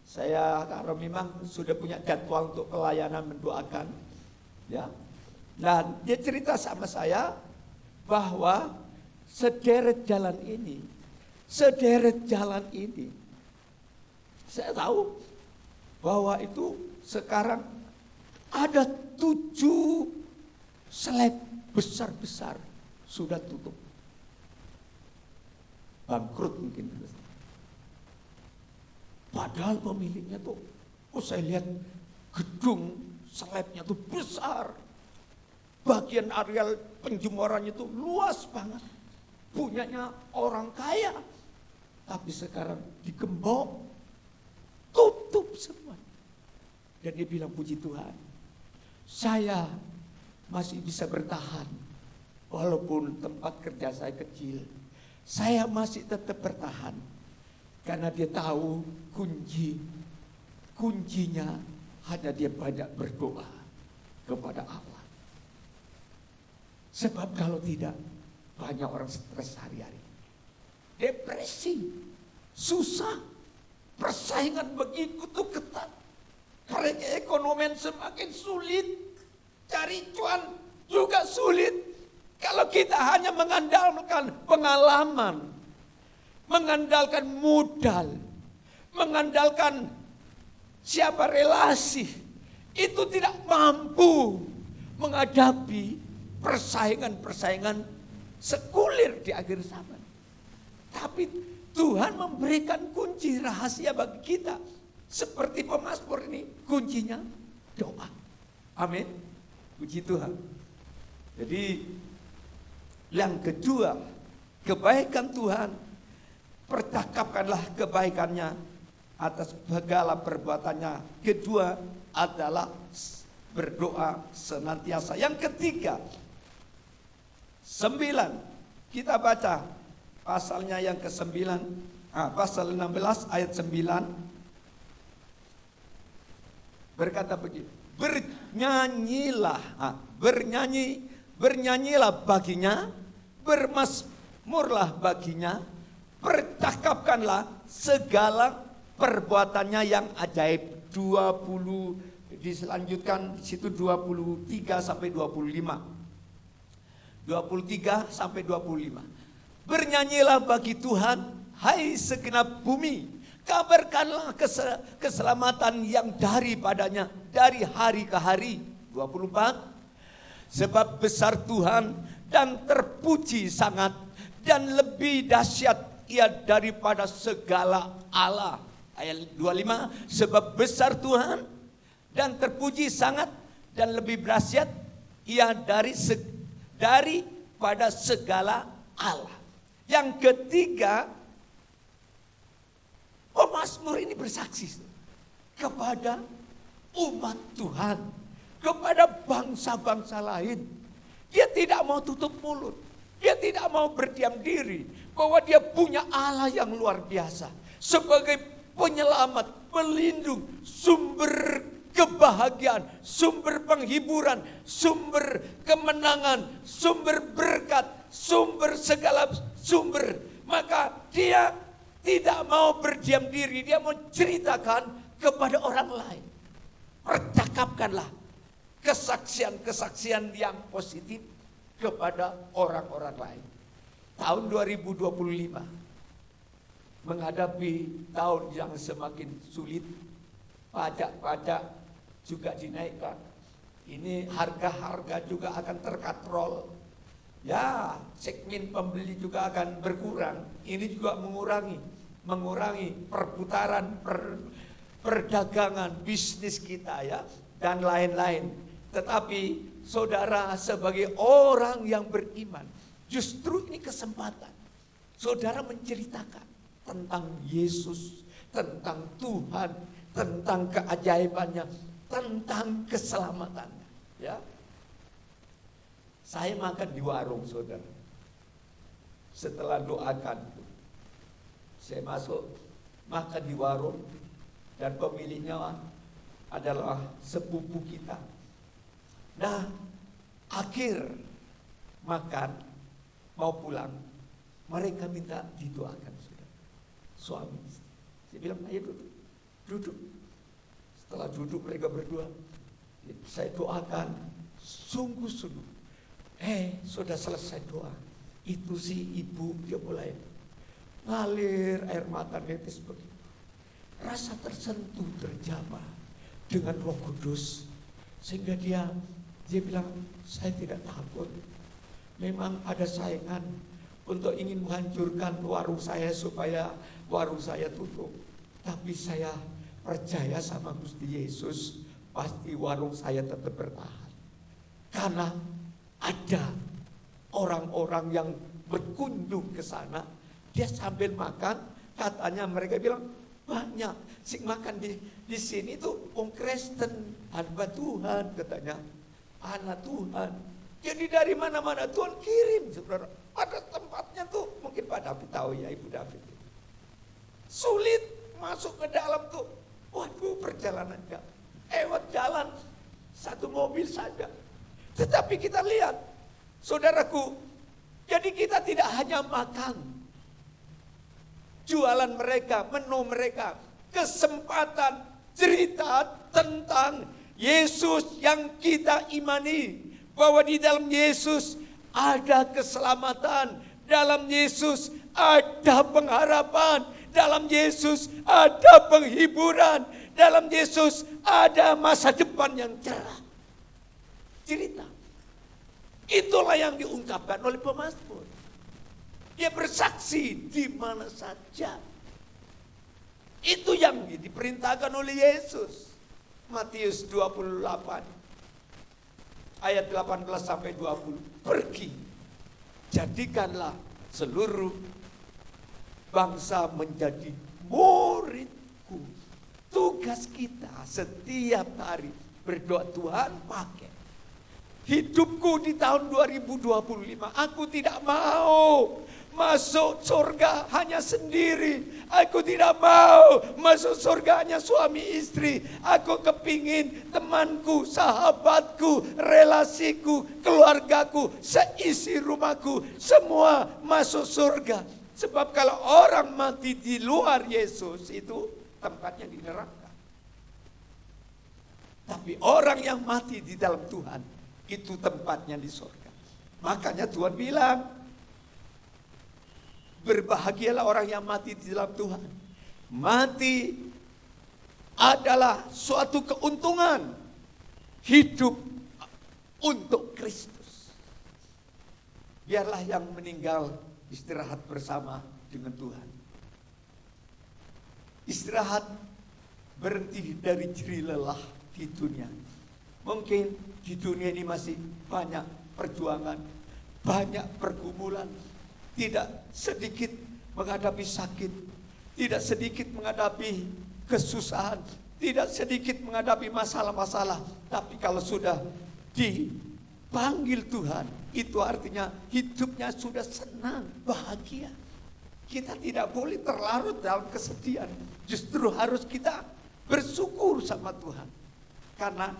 Saya karena memang sudah punya jadwal untuk pelayanan mendoakan, ya. Dan dia cerita sama saya bahwa sederet jalan ini, saya tahu bahwa itu sekarang ada 7 slab besar-besar sudah tutup, bangkrut mungkin. Padahal pemiliknya tuh, saya lihat gedung slabnya tuh besar, bagian areal penjemurannya tuh luas banget, punyanya orang kaya. Tapi sekarang digembok, tutup semua. Dan dia bilang, puji Tuhan, saya masih bisa bertahan. Walaupun tempat kerja saya kecil, saya masih tetap bertahan. Karena dia tahu kuncinya hanya dia banyak berdoa kepada Allah. Sebab kalau tidak, banyak orang stres hari-hari. Depresi, susah, persaingan begitu ketat. Perekonomian semakin sulit, cari cuan juga sulit. Kalau kita hanya mengandalkan pengalaman, mengandalkan modal, mengandalkan siapa relasi, itu tidak mampu menghadapi persaingan-persaingan sekuler di akhir zaman. Tapi Tuhan memberikan kunci rahasia bagi kita. Seperti pemazmur ini, kuncinya doa. Amin. Puji Tuhan. Jadi yang kedua, kebaikan Tuhan, percakapkanlah kebaikannya atas segala perbuatannya. Kedua adalah berdoa senantiasa. Yang ketiga, 9, kita baca pasalnya yang ke-9, pasal 16 ayat 9. Berkata begini, bernyanyilah baginya, bermazmurlah baginya, percakapkanlah segala perbuatannya yang ajaib. 20, diselanjutkan di situ 23 sampai 25. 23 sampai 25. Bernyanyilah bagi Tuhan, hai segenap bumi, Kabarkanlah keselamatan yang daripadanya dari hari ke hari. 24. Sebab besar Tuhan dan terpuji sangat dan lebih dahsyat ia daripada segala Allah. Ayat 25. Sebab besar Tuhan dan terpuji sangat dan lebih dahsyat ia daripada segala Allah. Yang ketiga, pemazmur ini bersaksi kepada umat Tuhan, kepada bangsa-bangsa lain. Dia tidak mau tutup mulut, dia tidak mau berdiam diri, bahwa dia punya Allah yang luar biasa sebagai penyelamat, pelindung, sumber kebahagiaan, sumber penghiburan, sumber kemenangan, sumber berkat, sumber segala sumber. Maka dia tidak mau berdiam diri, dia mau ceritakan kepada orang lain. Percakapkanlah kesaksian-kesaksian yang positif kepada orang-orang lain. Tahun 2025 menghadapi tahun yang semakin sulit, pajak-pajak juga dinaikkan. Ini harga-harga juga akan terkatrol. Ya, segmen pembeli juga akan berkurang. Ini juga mengurangi perputaran perdagangan bisnis kita ya, dan lain-lain. Tetapi saudara sebagai orang yang beriman, justru ini kesempatan saudara menceritakan tentang Yesus, tentang Tuhan, tentang keajaibannya, tentang keselamatannya ya. Saya makan di warung, saudara. Setelah doakan, saya masuk makan di warung, dan pemiliknya adalah sepupu kita. Nah, akhir makan mau pulang, mereka minta didoakan, saudara. Suami istri. Saya bilang, ayo duduk. Setelah duduk mereka berdua, saya doakan sungguh-sungguh. Sudah selesai doa, itu si ibu dia mulai ngalir air mata netes begitu. Rasa tersentuh, terjamah dengan Roh Kudus, sehingga dia bilang, saya tidak takut. Memang ada saingan untuk ingin menghancurkan warung saya supaya warung saya tutup, tapi saya percaya sama Gusti Yesus, pasti warung saya tetap bertahan. Karena ada orang-orang yang berkunjung ke sana, dia sambil makan, katanya mereka bilang, banyak sing makan di sini tuh orang Kristen, hamba Tuhan katanya, anak Tuhan. Jadi dari mana-mana Tuhan kirim, saudara. Ada tempatnya tuh, mungkin Pak David tahu ya, Ibu David. Sulit masuk ke dalam tuh. Waduh, perjalanannya lewat jalan satu mobil saja. Tetapi kita lihat, saudaraku, jadi kita tidak hanya makan jualan mereka, menu mereka, kesempatan cerita tentang Yesus yang kita imani, bahwa di dalam Yesus ada keselamatan, dalam Yesus ada pengharapan, dalam Yesus ada penghiburan, dalam Yesus ada masa depan yang cerah. Cerita. Itulah yang diungkapkan oleh pemazmur. Dia bersaksi di mana saja. Itu yang diperintahkan oleh Yesus. Matius 28 ayat 18 sampai 20. Pergi, jadikanlah seluruh bangsa menjadi muridku. Tugas kita setiap hari berdoa, Tuhan pakai hidupku di tahun 2025. Aku tidak mau masuk surga hanya sendiri. Aku tidak mau masuk surga hanya suami istri. Aku kepingin temanku, sahabatku, relasiku, keluargaku, seisi rumahku, semua masuk surga. Sebab kalau orang mati di luar Yesus, itu tempatnya di neraka. Tapi orang yang mati di dalam Tuhan, itu tempatnya di surga. Makanya Tuhan bilang, berbahagialah orang yang mati di dalam Tuhan, Mati adalah suatu keuntungan. Hidup untuk Kristus. Biarlah yang meninggal istirahat bersama dengan Tuhan. Istirahat, berhenti dari jerih lelah di dunia. Mungkin di dunia ini masih banyak perjuangan, banyak pergumulan. Tidak sedikit menghadapi sakit, tidak sedikit menghadapi kesusahan, tidak sedikit menghadapi masalah-masalah. Tapi kalau sudah dipanggil Tuhan, itu artinya hidupnya sudah senang, bahagia. Kita tidak boleh terlarut dalam kesedihan. Justru harus kita bersyukur sama Tuhan. Karena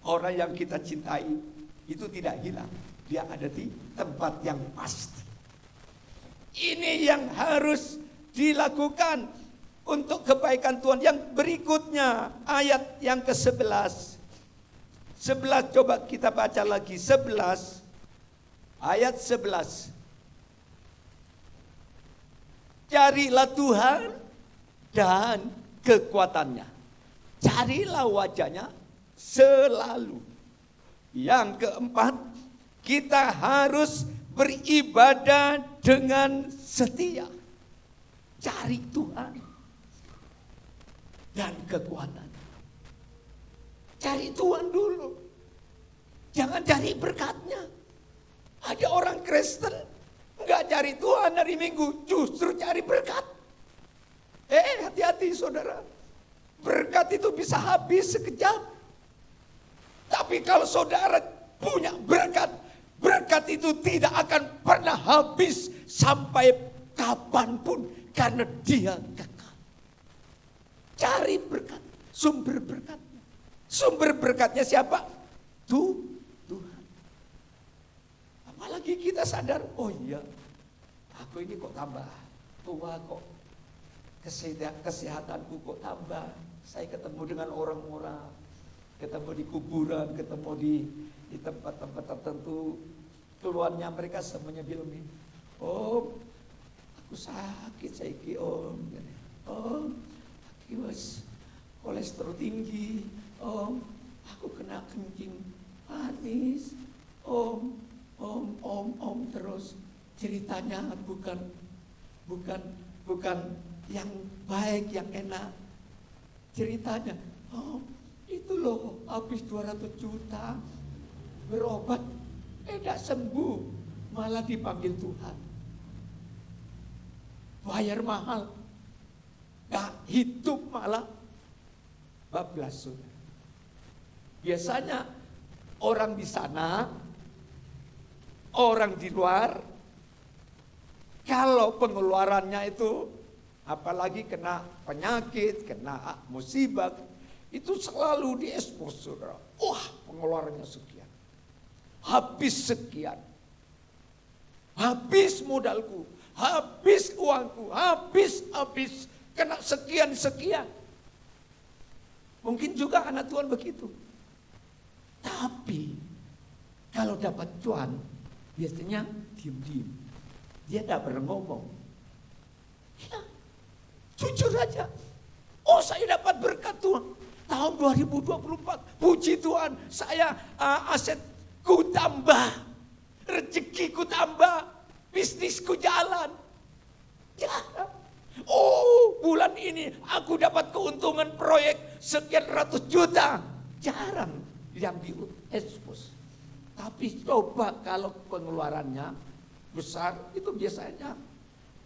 orang yang kita cintai itu tidak hilang. Dia ada di tempat yang pasti. Ini yang harus dilakukan untuk kebaikan Tuhan. Yang berikutnya, ayat yang ke-11. 11 coba kita baca lagi. 11, ayat 11. Carilah Tuhan dan kekuatannya. Carilah wajahnya selalu. Yang keempat, kita harus beribadah dengan setia. Cari Tuhan dan kekuatan. Cari Tuhan dulu. Jangan cari berkatnya. Ada orang Kristen enggak cari Tuhan hari Minggu, justru cari berkat. Hati-hati saudara. Berkat itu bisa habis sekejap. Tapi kalau saudara punya berkat, berkat itu tidak akan pernah habis sampai kapanpun, karena dia kekal. Cari berkat, sumber berkatnya. Sumber berkatnya siapa? Tuhan. Apalagi kita sadar, oh iya, aku ini kok tambah tua kok. Kesehatanku kok tambah. Saya ketemu dengan orang-orang, ketemu di kuburan, ketemu di tempat-tempat tertentu. Keluarnya mereka semuanya bilang, Om, aku sakit saiki Om. Om, aku kolesterol tinggi. Om, aku kena kencing manis. Om terus ceritanya bukan yang baik, yang enak. Ceritanya, itu loh habis 200 juta berobat, tidak sembuh, malah dipanggil Tuhan. Bayar mahal, gak hidup malah bablas. Biasanya orang di sana, orang di luar, kalau pengeluarannya itu, apalagi kena penyakit, kena musibah, itu selalu diekspos, saudara. Wah, pengeluarannya sekian, habis sekian, habis modalku, habis uangku, habis, kena sekian. Mungkin juga anak Tuhan begitu. Tapi kalau dapat cuan, biasanya diem-diem. Dia tidak pernah ngomong. Ya, jujur aja. Oh, saya dapat berkat Tuhan. Tahun 2024, puji Tuhan, saya asetku tambah, rezekiku tambah, bisnisku jalan. Ya. Oh, bulan ini aku dapat keuntungan proyek sekian ratus juta. Jarang yang diekspos. Tapi coba kalau pengeluarannya besar, itu biasanya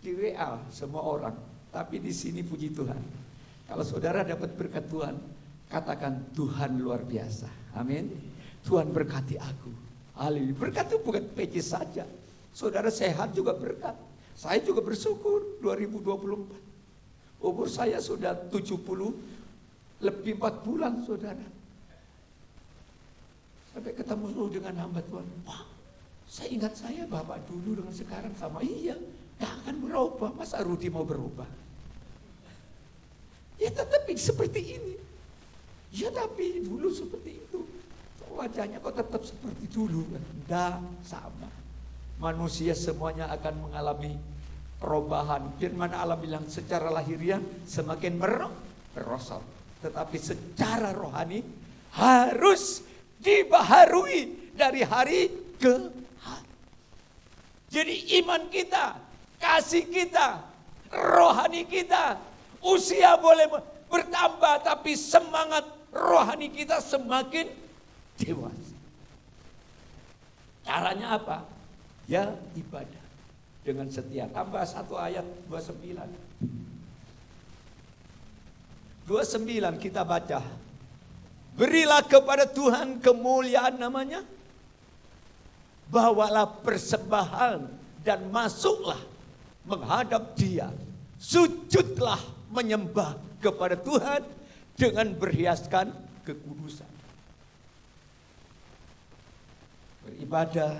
di WA semua orang. Tapi di sini puji Tuhan, kalau saudara dapat berkat Tuhan, katakan Tuhan luar biasa. Amin. Tuhan berkati aku. Haleluya. Berkat itu bukan PC saja. Saudara sehat juga berkat. Saya juga bersyukur 2024. Umur saya sudah 70 lebih 4 bulan, saudara. Sampai ketemu dengan hamba Tuhan. Wah, saya ingat saya Bapak dulu dengan sekarang sama. Iya, gak akan berubah. Masa Rudi mau berubah? Ya tetapi seperti ini. Ya tapi dulu seperti itu. Wajahnya kok tetap seperti dulu? Tidak sama. Manusia semuanya akan mengalami perubahan. Firman Allah bilang secara lahiriah semakin merosot, tetapi secara rohani harus dibaharui dari hari ke hari. Jadi iman kita, kasih kita, rohani kita, usia boleh bertambah, tapi semangat rohani kita semakin dewasa. Caranya apa? Ya ibadah dengan setia. Tambah 1 ayat 29. 29 kita baca. Berilah kepada Tuhan kemuliaan namanya. Bawalah persembahan dan masuklah menghadap Dia. Sujudlah menyembah kepada Tuhan dengan berhiaskan kekudusan. Beribadah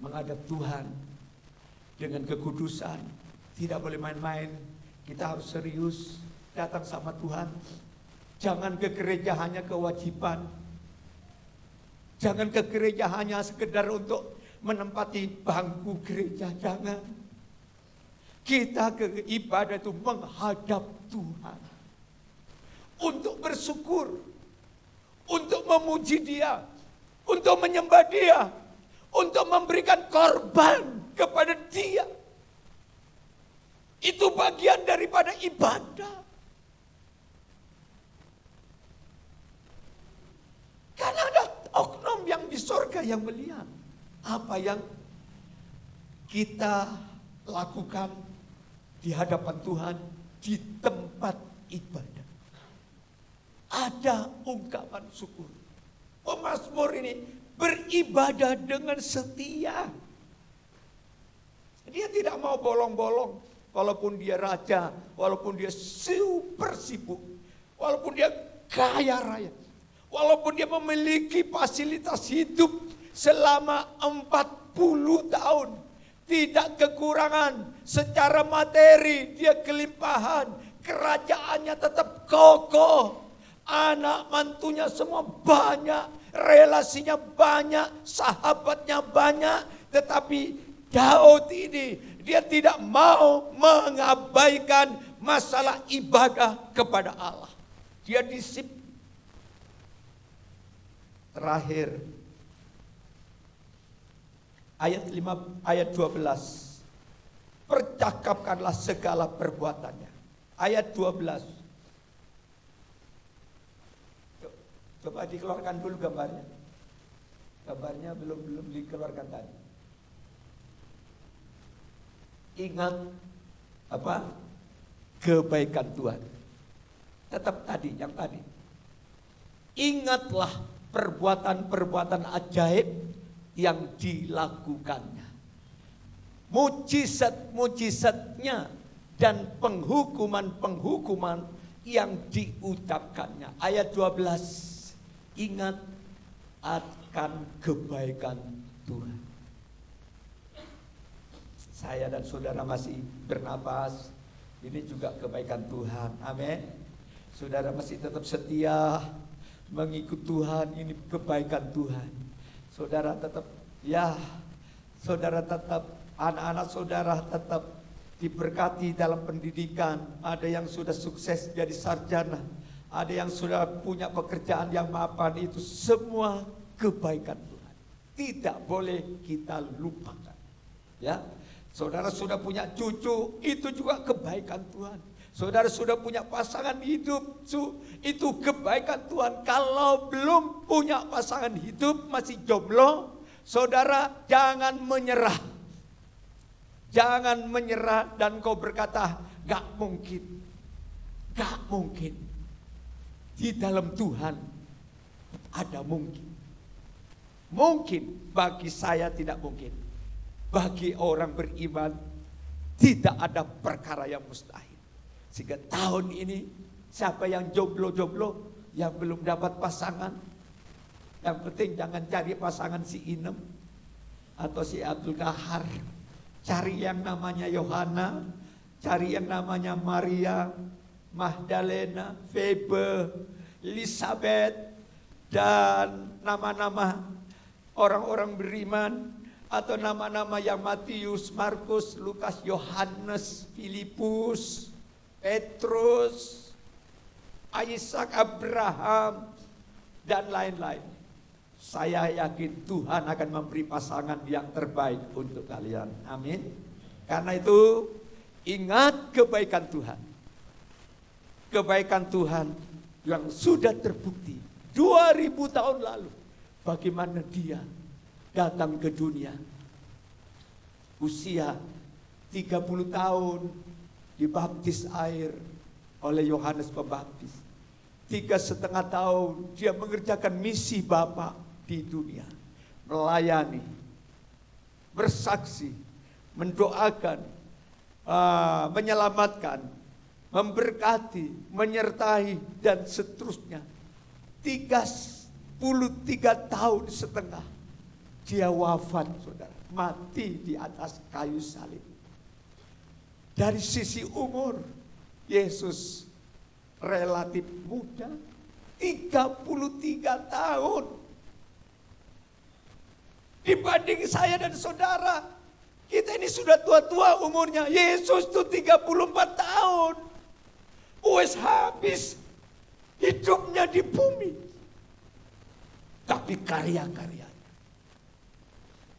menghadap Tuhan dengan kekudusan. Tidak boleh main-main. Kita harus serius datang sama Tuhan. Jangan ke gereja hanya kewajiban. Jangan ke gereja hanya sekedar untuk menempati bangku gereja. Jangan. Kita ke ibadah itu menghadap Tuhan. Untuk bersyukur. Untuk memuji Dia. Untuk menyembah Dia. Untuk memberikan korban kepada Dia. Itu bagian daripada ibadah. Karena ada oknum yang di surga yang melihat apa yang kita lakukan di hadapan Tuhan di tempat ibadah. Ada ungkapan syukur. Pemazmur ini beribadah dengan setia. Dia tidak mau bolong-bolong. Walaupun dia raja, walaupun dia super sibuk, walaupun dia kaya raya, walaupun dia memiliki fasilitas hidup selama 40 tahun. Tidak kekurangan secara materi, dia kelimpahan. Kerajaannya tetap kokoh. Anak mantunya semua banyak, relasinya banyak, sahabatnya banyak. Tetapi Daud ini, dia tidak mau mengabaikan masalah ibadah kepada Allah. Dia disiplin. Terakhir, ayat 12. Percakapkanlah segala perbuatannya. Ayat 12. Coba dikeluarkan dulu gambarnya. Gambarnya belum dikeluarkan tadi. Ingat apa? Kebaikan Tuhan. Tetap tadi, yang tadi. Ingatlah perbuatan-perbuatan ajaib yang dilakukannya. Mujizat-mujizatnya dan penghukuman-penghukuman yang diucapkannya. Ayat 12. Ingat akan kebaikan Tuhan. Saya dan saudara masih bernapas. Ini juga kebaikan Tuhan. Amin. Saudara masih tetap setia mengikut Tuhan. Ini kebaikan Tuhan. Saudara tetap, saudara tetap, anak-anak saudara tetap diberkati dalam pendidikan. Ada yang sudah sukses jadi sarjana. Ada yang sudah punya pekerjaan yang mapan. Itu semua kebaikan Tuhan. Tidak boleh kita lupakan. Ya. Saudara sudah punya cucu, itu juga kebaikan Tuhan. Saudara sudah punya pasangan hidup, itu kebaikan Tuhan. Kalau belum punya pasangan hidup, masih jomblo, saudara jangan menyerah. Jangan menyerah dan kau berkata, gak mungkin. Gak mungkin. Di dalam Tuhan ada mungkin. Mungkin, bagi saya tidak mungkin. Bagi orang beriman tidak ada perkara yang mustahil. Sehingga tahun ini siapa yang jomblo-jomblo, yang belum dapat pasangan, yang penting jangan cari pasangan si Inem atau si Abdul Kahar. Cari yang namanya Yohana, cari yang namanya Maria, Magdalena, Febe, Elizabeth, dan nama-nama orang-orang beriman. atau nama-nama yang Matius, Markus, Lukas, Yohanes, Filipus, Petrus, Ishak, Abraham, dan lain-lain. Saya yakin Tuhan akan memberi pasangan yang terbaik untuk kalian. Amin. Karena itu ingat kebaikan Tuhan. Kebaikan Tuhan yang sudah terbukti 2000 tahun lalu. Bagaimana Dia datang ke dunia. Usia 30 tahun dibaptis air oleh Yohanes Pembaptis. 3,5 tahun Dia mengerjakan misi Bapa di dunia. Melayani, bersaksi, mendoakan, menyelamatkan, memberkati, menyertai, dan seterusnya. 33,5 tahun Dia wafat, saudara, mati di atas kayu salib. Dari sisi umur, Yesus relatif muda, 33 tahun. Dibanding saya dan saudara, kita ini sudah tua-tua umurnya. Yesus itu 34 tahun. Wes habis hidupnya di bumi. Tapi karya-karyanya,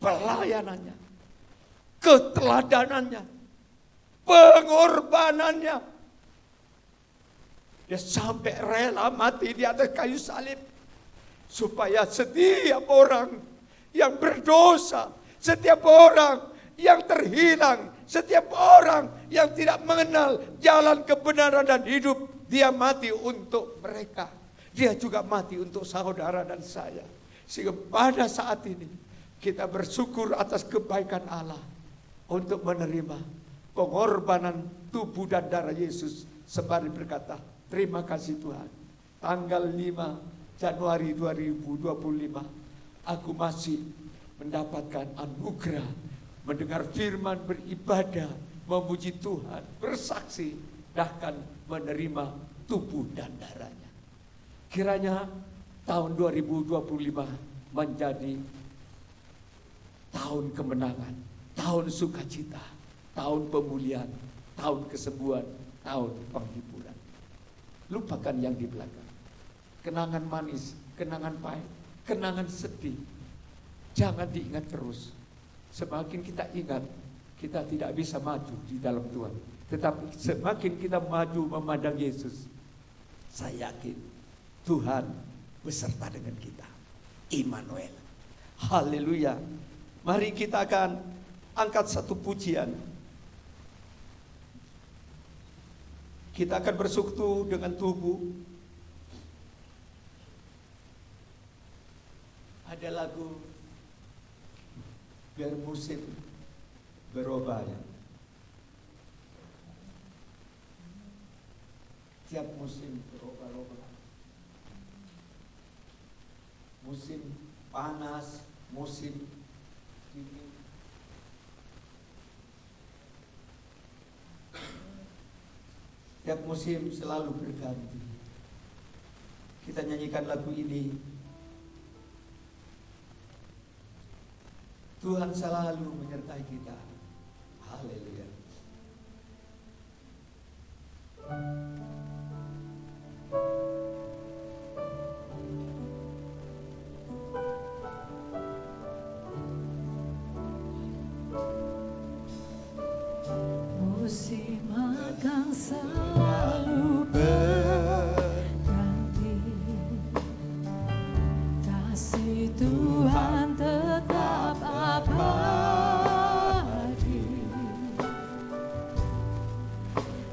pelayanannya, keteladanannya, pengorbanannya, dia sampai rela mati di atas kayu salib supaya setiap orang yang berdosa, setiap orang yang terhilang, setiap orang yang tidak mengenal jalan kebenaran dan hidup, Dia mati untuk mereka. Dia juga mati untuk saudara dan saya. Sehingga pada saat ini kita bersyukur atas kebaikan Allah untuk menerima pengorbanan tubuh dan darah Yesus. Sembari berkata, terima kasih Tuhan. Tanggal 5 Januari 2025, aku masih mendapatkan anugerah, mendengar firman, beribadah, memuji Tuhan, bersaksi, bahkan menerima tubuh dan darahnya. Kiranya tahun 2025 menjadi tahun kemenangan, tahun sukacita, tahun pemulihan, tahun kesembuhan, tahun penghiburan. Lupakan yang di belakang. Kenangan manis, kenangan pahit, kenangan sedih. Jangan diingat terus. Semakin kita ingat, kita tidak bisa maju di dalam Tuhan. Tetapi semakin kita maju memandang Yesus, saya yakin Tuhan beserta dengan kita. Immanuel. Haleluya. Mari kita akan angkat satu pujian. Kita akan bersekutu dengan tubuh. Ada lagu biar musim berubah ya. Tiap musim berubah-ubah. Musim panas, musim dingin. Tiap musim selalu berganti. Kita nyanyikan lagu ini. Tuhan selalu menyertai kita. Haleluya. Musim akan selalu berganti, kasih Tuhan tetap abadi,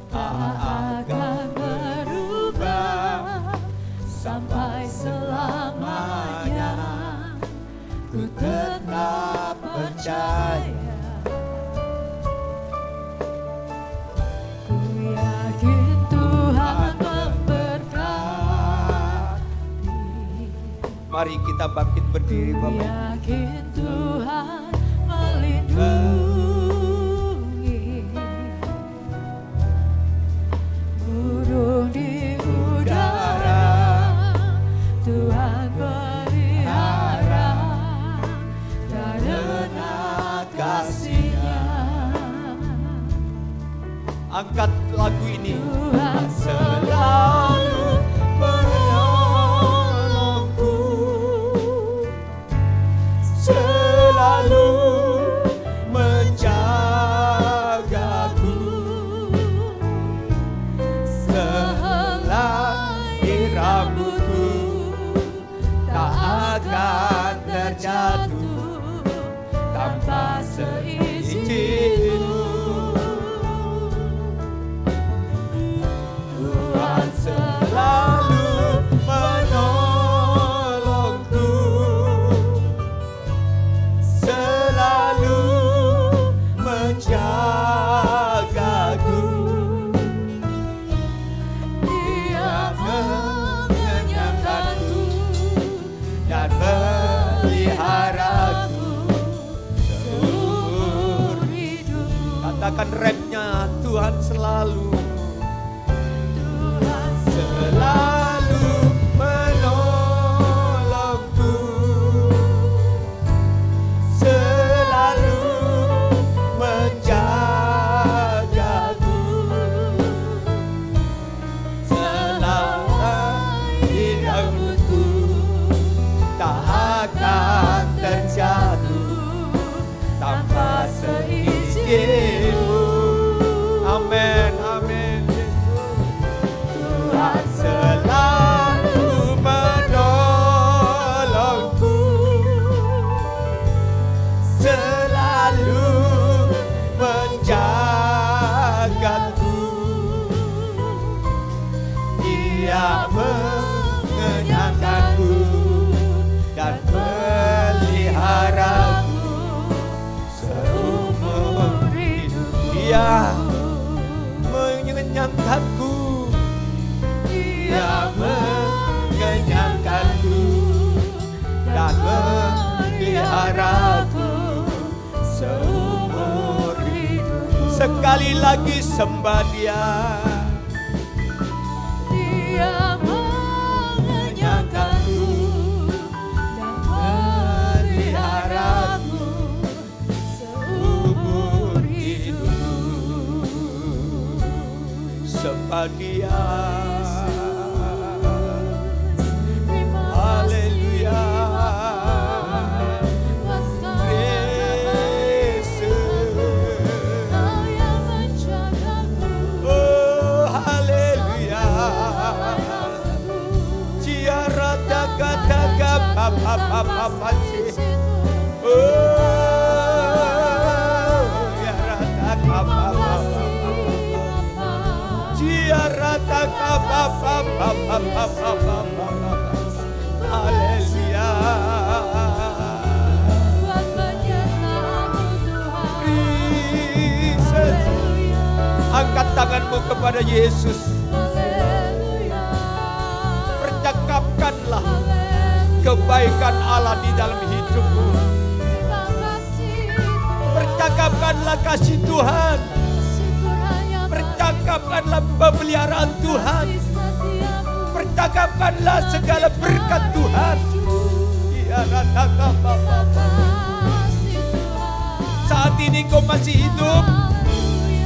tak akan berubah sampai selamanya. Ku tetap percaya. Mari kita bangkit berdiri, Bapak. Yakin Tuhan melindungi, burung di udara Tuhan pelihara, tak ada Angkat lagu ini. Tuhan Selalu menolongku, selalu menjagaku, sehelai rambutku tak akan terjatuh tanpa seizinku. Tuhan selalu menolongku, selalu menjagaku. Dia mengenyangkanku dan meliharaku seumur hidup. Katakan rapnya, Tuhan selalu menolongku, selalu menjagaku, selai rambutku tak akan terjatuh tanpa seizinku. Amin, amin. Tuhan selalu menolongku, selalu menjagaku. Dia mengenyangkanku dan meliharaku seumur hidup. Dia mengenyangkanku, Dia mengenyangkanku dan meliharaku seumur hidup. Sekali lagi sembah Dia. Dia mengenyangkanku dan meliharaku seumur hidup. Sembah Dia. Haleluya. Yesus. Oh, haleluya. Ciara daga papa. Oh, ciara daga papa. Ciara daga papa. Haleluya. Yesus. Angkat tanganmu kepada Yesus. Percakapkanlah kebaikan Allah di dalam hidupmu. Percakapkanlah kasih Tuhan. Percakapkanlah pemeliharaan Tuhan. Percakapkanlah segala berkat Tuhan. Saat ini kau masih hidup.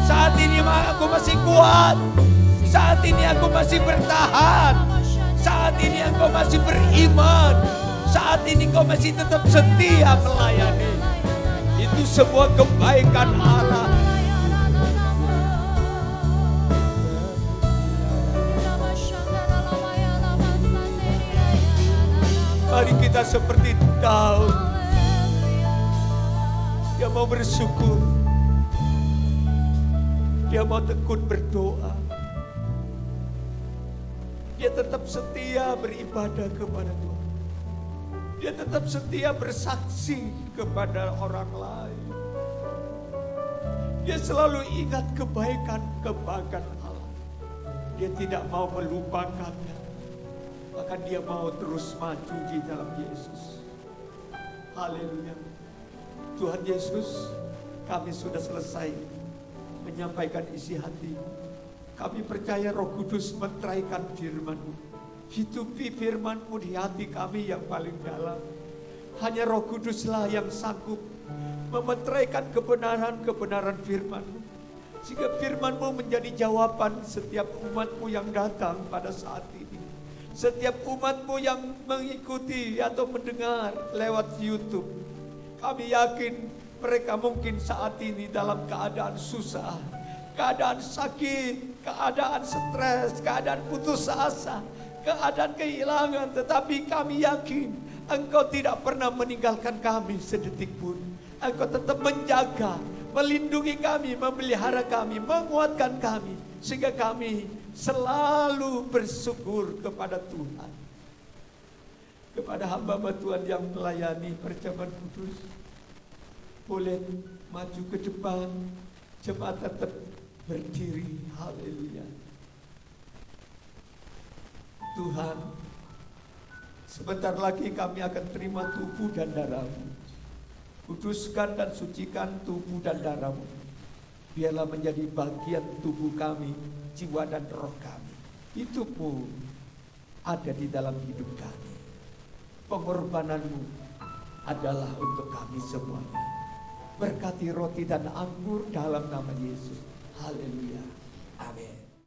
Saat ini aku masih kuat. Saat ini aku masih bertahan. Saat ini engkau masih beriman. Saat ini kau masih tetap setia melayani. Itu sebuah kebaikan Allah. Mari kita seperti Daud. Dia mau bersyukur. Dia mau tekun berdoa. Dia tetap setia beribadah kepada Tuhan. Dia tetap setia bersaksi kepada orang lain. Dia selalu ingat kebaikan Allah. Dia tidak mau melupakannya. Maka dia mau terus maju di dalam Yesus. Haleluya. Tuhan Yesus, kami sudah selesai menyampaikan isi hati. Kami percaya Roh Kudus meteraikan firman-Mu. Hidupi firman-Mu di hati kami yang paling dalam. Hanya Roh Kuduslah yang sanggup memeteraikan kebenaran-kebenaran firman-Mu. Sehingga firman-Mu menjadi jawaban setiap umat-Mu yang datang pada saat ini. Setiap umat-Mu yang mengikuti atau mendengar lewat YouTube. Kami yakin mereka mungkin saat ini dalam keadaan susah, keadaan sakit, keadaan stres, keadaan putus asa, keadaan kehilangan. Tetapi kami yakin Engkau tidak pernah meninggalkan kami sedetik pun. Engkau tetap menjaga, melindungi kami, memelihara kami, menguatkan kami, sehingga kami selalu bersyukur kepada Tuhan. Kepada hamba-hamba Tuhan yang melayani perjamuan kudus, boleh maju ke depan, jemaat tetap berdiri. Haleluya. Tuhan, sebentar lagi kami akan terima tubuh dan darah-Mu. Kuduskan dan sucikan tubuh dan darah-Mu. Biarlah menjadi bagian tubuh kami, jiwa dan roh kami. Itu pun ada di dalam hidup kami. Pengorbanan-Mu adalah untuk kami semuanya. Berkati roti dan anggur dalam nama Yesus. Haleluya. Amin.